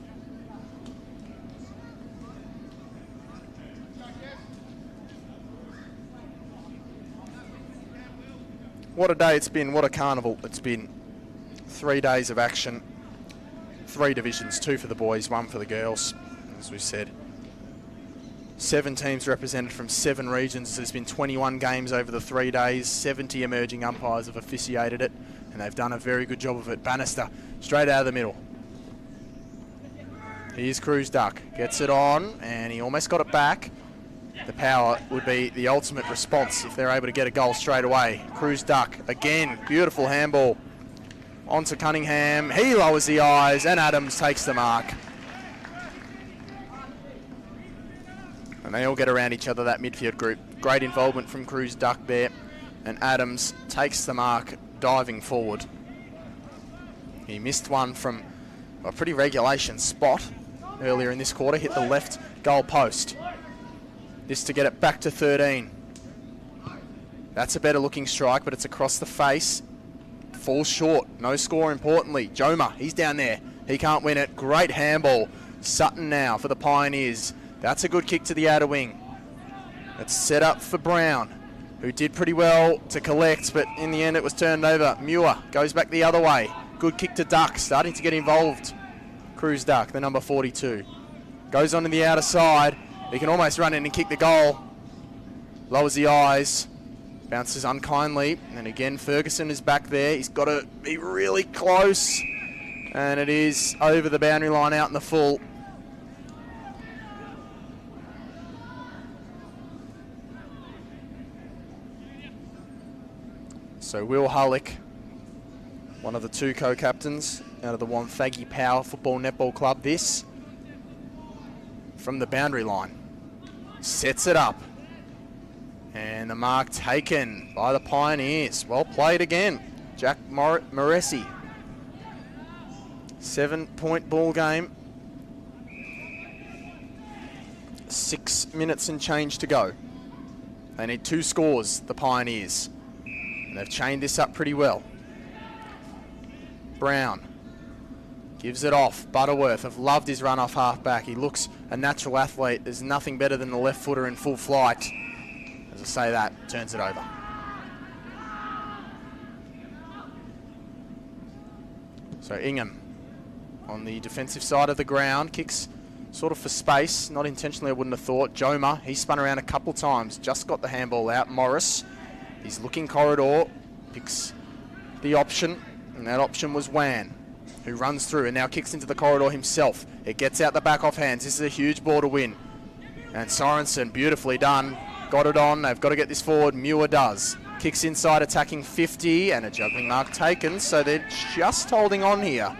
What a day it's been. What a carnival it's been. 3 days of action. 3 divisions, 2 for the boys, 1 for the girls, as we said. 7 teams represented from 7 regions. There's been 21 games over the 3 days. 70 emerging umpires have officiated it, and they've done a very good job of it. Bannister, straight out of the middle. Here's Cruz Duck, gets it on, and he almost got it back. The power would be the ultimate response if they're able to get a goal straight away. Cruz Duck, again, beautiful handball. On to Cunningham, he lowers the eyes, and Adams takes the mark. And they all get around each other, that midfield group. Great involvement from Cruz Duck there, and Adams takes the mark, diving forward. He missed one from a pretty regulation spot earlier in this quarter, hit the left goal post. This to get it back to 13. That's a better looking strike, but it's across the face. Falls short, no score importantly. Joma, he's down there. He can't win it. Great handball. Sutton now for the Pioneers. That's a good kick to the outer wing. It's set up for Brown, who did pretty well to collect, but in the end it was turned over. Muir goes back the other way. Good kick to Duck, starting to get involved. Cruz Duck, the number 42. Goes on to the outer side. He can almost run in and kick the goal. Lowers the eyes. Bounces unkindly. And again, Ferguson is back there. He's got to be really close. And it is over the boundary line out in the full. So Will Hullick, one of the 2 co-captains out of the Wonthaggi Power Football Netball Club, this from the boundary line. Sets it up. And the mark taken by the Pioneers. Well played again. Jack Moresi. 7-point ball game. 6 minutes and change to go. They need 2 scores, the Pioneers. And they've chained this up pretty well. Brown gives it off. Butterworth, I've loved his run off half back. He looks a natural athlete. There's nothing better than the left footer in full flight. As I say that, turns it over. So Ingham on the defensive side of the ground, kicks sort of for space, not intentionally I wouldn't have thought. Joma, he spun around a couple times, just got the handball out. Morris, he's looking corridor, picks the option, and that option was Wan. who runs through and now kicks into the corridor himself. It gets out the back off hands. This is a huge ball to win. And Sorensen, beautifully done. Got it on. They've got to get this forward. Muir does. Kicks inside, attacking 50, and a juggling mark taken. So they're just holding on here.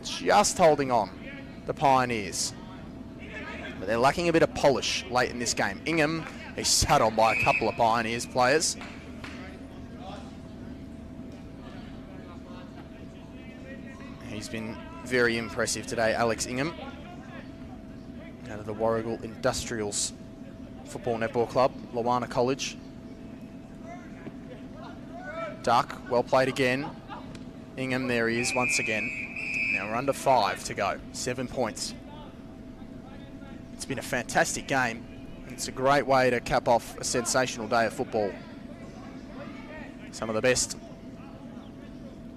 Just holding on, the Pioneers. But they're lacking a bit of polish late in this game. Ingham, he's sat on by a couple of Pioneers players. He's been very impressive today, Alex Ingham, out of the Warragul Industrials Football Netball Club, Lawana College. Duck, well played again. Ingham, there he is once again. Now we're under 5 to go, 7 points. It's been a fantastic game. It's a great way to cap off a sensational day of football. Some of the best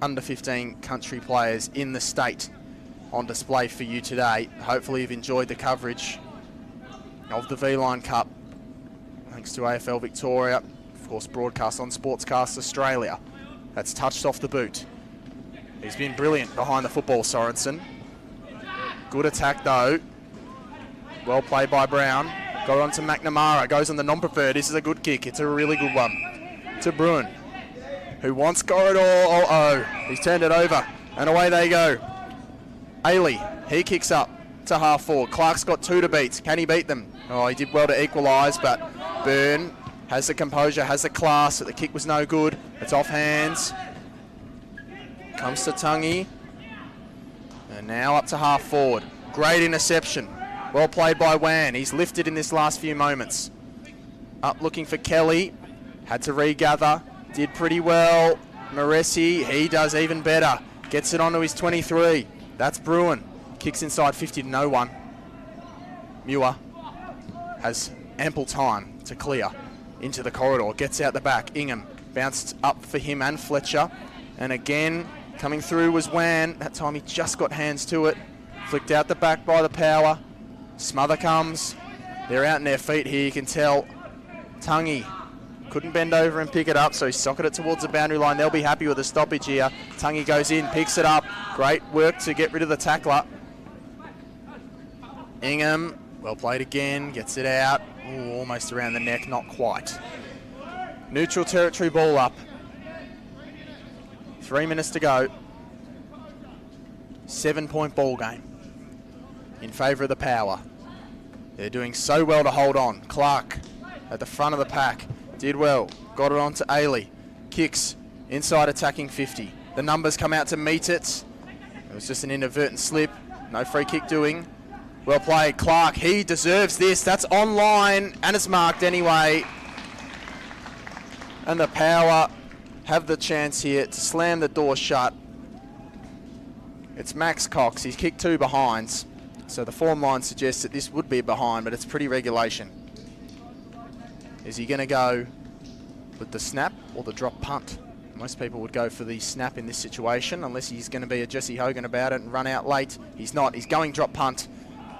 under 15 country players in the state on display for you today. Hopefully you've enjoyed the coverage of the V-Line Cup. Thanks to AFL Victoria, of course broadcast on Sportscast Australia. That's touched off the boot. He's been brilliant behind the football, Sorensen. Good attack though. Well played by Brown. Got on to McNamara, goes on the non-preferred. This is a good kick, it's a really good one. To Bruin, who wants corridor. Oh, he's turned it over, and away they go. Ailey, he kicks up to half forward. Clark's got 2 to beat. Can he beat them? Oh, he did well to equalise, but Byrne has the composure, has the class, but the kick was no good. It's off hands. Comes to Tungy. And now up to half forward. Great interception. Well played by Wan. He's lifted in this last few moments. Up looking for Kelly. Had to regather. Did pretty well. Moresi, he does even better. Gets it onto his 23. That's Bruin. Kicks inside 50 to no one. Muir has ample time to clear into the corridor. Gets out the back. Ingham bounced up for him and Fletcher. And again, coming through was Wan. That time he just got hands to it. Flicked out the back by the power. Smother comes. They're out in their feet here, you can tell. Tungy couldn't bend over and pick it up, so he socketed it towards the boundary line. They'll be happy with a stoppage here. Tungy goes in, picks it up. Great work to get rid of the tackler. Ingham, well played again, gets it out. Ooh, almost around the neck, not quite. Neutral territory ball up. 3 minutes to go. 7-point ball game in favour of the Power. They're doing so well to hold on. Clark at the front of the pack. Did well. Got it on to Ailey. Kicks inside attacking 50. The numbers come out to meet it. It was just an inadvertent slip. No free kick doing. Well played. Clark, he deserves this. That's online and it's marked anyway. And the Power have the chance here to slam the door shut. It's Max Cox. He's kicked 2 behinds. So the form line suggests that this would be a behind, but it's pretty regulation. Is he going to go with the snap or the drop punt? Most people would go for the snap in this situation, unless he's going to be a Jesse Hogan about it and run out late. He's not. He's going drop punt.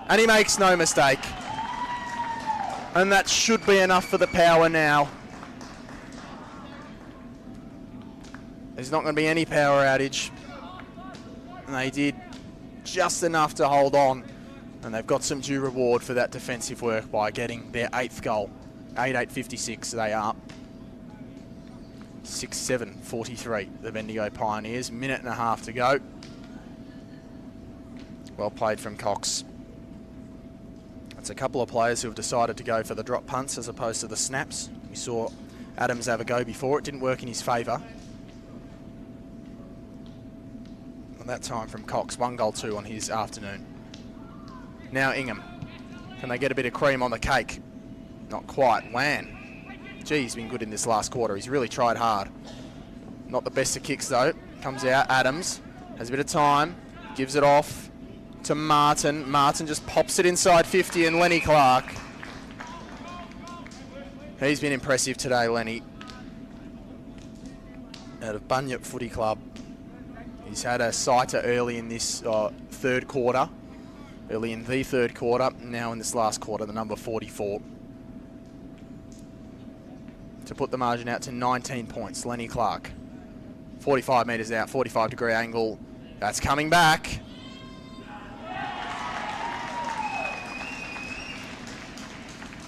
And he makes no mistake. And that should be enough for the Power now. There's not going to be any power outage. And they did just enough to hold on. And they've got some due reward for that defensive work by getting their 8th goal. 8-8-56 they are. 6-7-43, the Bendigo Pioneers. Minute and a half to go. Well played from Cox. That's a couple of players who have decided to go for the drop punts as opposed to the snaps. We saw Adams have a go before. It didn't work in his favour. And that time from Cox. 1 goal 2 on his afternoon. Now Ingham. Can they get a bit of cream on the cake? Not quite. Wan. Gee, he's been good in this last quarter. He's really tried hard. Not the best of kicks though. Comes out. Adams has a bit of time. Gives it off to Martin. Martin just pops it inside 50 and Lenny Clark. He's been impressive today, Lenny. Out of Bunyip Footy Club. He's had a sighter early in this third quarter. Early in the third quarter. Now in this last quarter, the number 44. To put the margin out to 19 points. Lenny Clark. 45 metres out, 45-degree angle. That's coming back.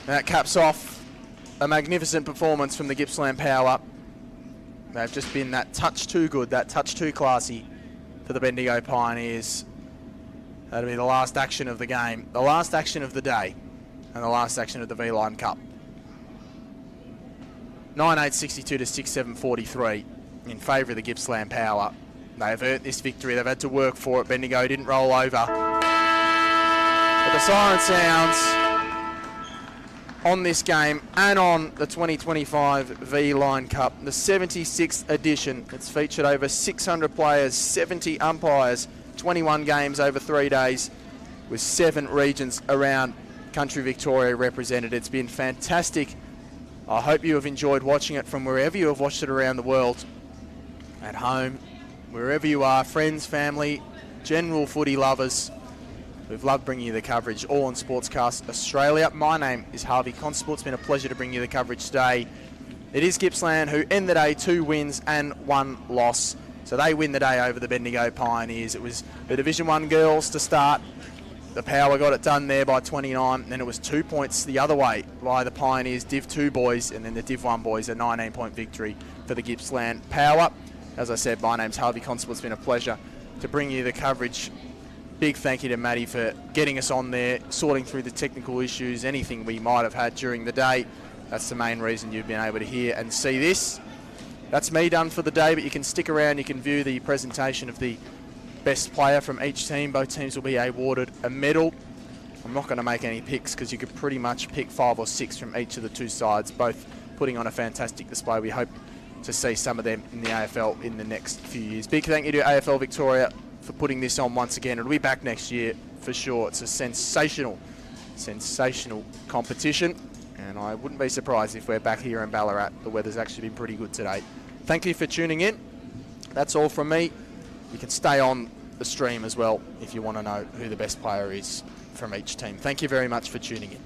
That caps off a magnificent performance from the Gippsland Power. They've just been that touch too good, that touch too classy for the Bendigo Pioneers. That'll be the last action of the game, the last action of the day, and the last action of the V-Line Cup. 9-8-62 to 6-7-43 in favour of the Gippsland Power. They have earned this victory. They've had to work for it. Bendigo didn't roll over. But the siren sounds on this game and on the 2025 V-Line Cup, the 76th edition. It's featured over 600 players, 70 umpires, 21 games over 3 days, with 7 regions around country Victoria represented. It's been fantastic. I hope you have enjoyed watching it from wherever you have watched it around the world, at home, wherever you are, friends, family, general footy lovers. We've loved bringing you the coverage, all on Sportscast Australia. My name is Harvey Constable. It's been a pleasure to bring you the coverage today. It is Gippsland who end the day 2 wins and 1 loss. So they win the day over the Bendigo Pioneers. It was the Division 1 girls to start. The Power got it done there by 29. Then it was 2 points the other way by the Pioneers Div 2 boys, and then the Div 1 boys, a 19-point victory for the Gippsland Power. As I said, my name's Harvey Constable. It's been a pleasure to bring you the coverage. Big thank you to Maddie for getting us on there, sorting through the technical issues, anything we might have had during the day. That's the main reason you've been able to hear and see this. That's me done for the day, but you can stick around. You can view the presentation of the best player from each team. Both teams will be awarded a medal. I'm not going to make any picks because you could pretty much pick 5 or 6 from each of the 2 sides, both putting on a fantastic display. We hope to see some of them in the AFL in the next few years. Big thank you to AFL Victoria for putting this on once again. It'll be back next year for sure. It's a sensational competition, and I wouldn't be surprised if we're back here in Ballarat. The weather's actually been pretty good today. Thank you for tuning in. That's all from me. You can stay on the stream as well if you want to know who the best player is from each team. Thank you very much for tuning in.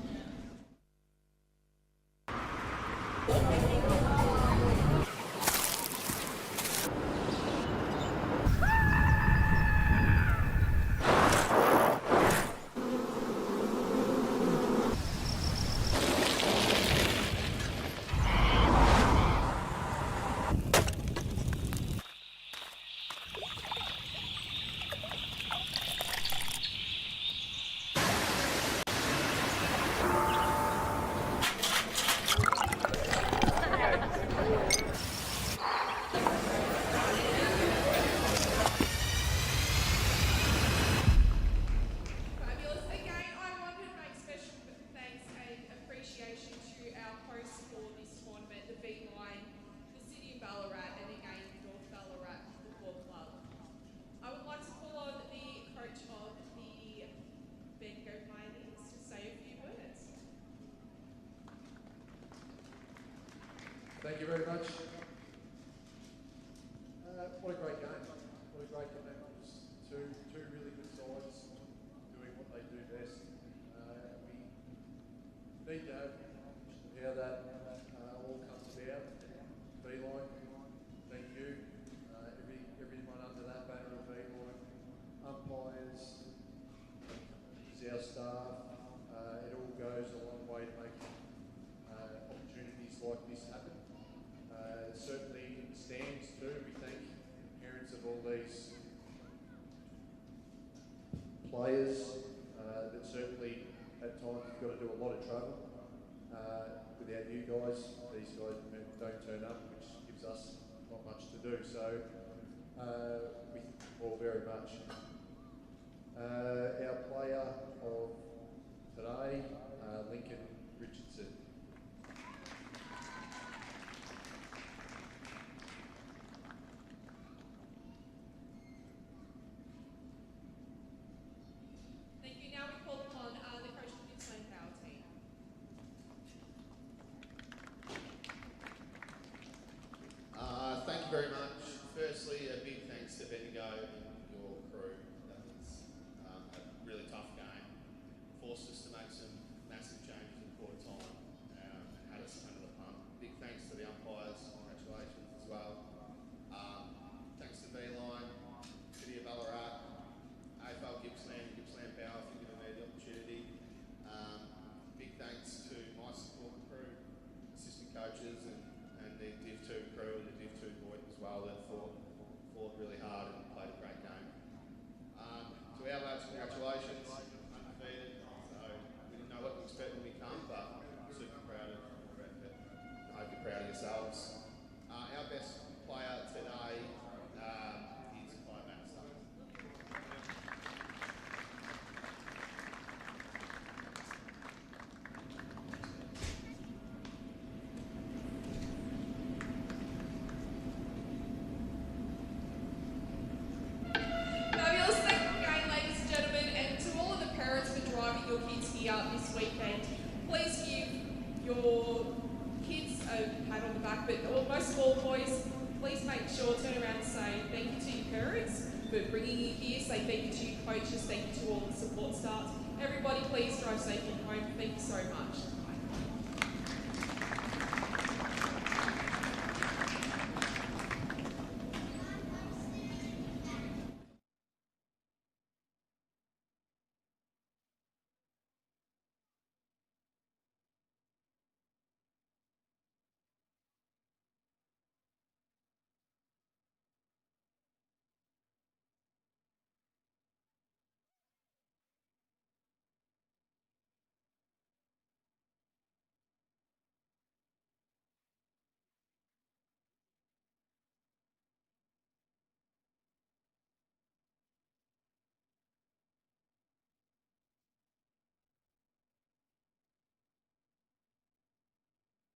Thank you very much. What a great game. What a great game. It was two really good sides doing what they do best. We need to have how that all comes about. V-Line, thank you. Everyone under that banner of V-Line. Umpires, is our staff. It all goes a long way to make opportunities like this happen. Certainly in the stands too, we thank parents of all these players that certainly at times have got to do a lot of travel. Without you guys, these guys don't turn up, which gives us not much to do. So we thank you all very much. Our player of today, Lincoln Richardson. Thank you very much. Firstly, a big thanks to Bendigo and your crew. themselves. Our best player today is Clay Baxter. Fabulous, thank you again, ladies and gentlemen, and to all of the parents for driving your kids here this weekend. Please give your kids a pat on the back, but most of all, boys, please make sure, turn around and say thank you to your parents for bringing you here, say thank you to your coaches, thank you to all the support staff. Everybody, please drive safely home. Thank you so much.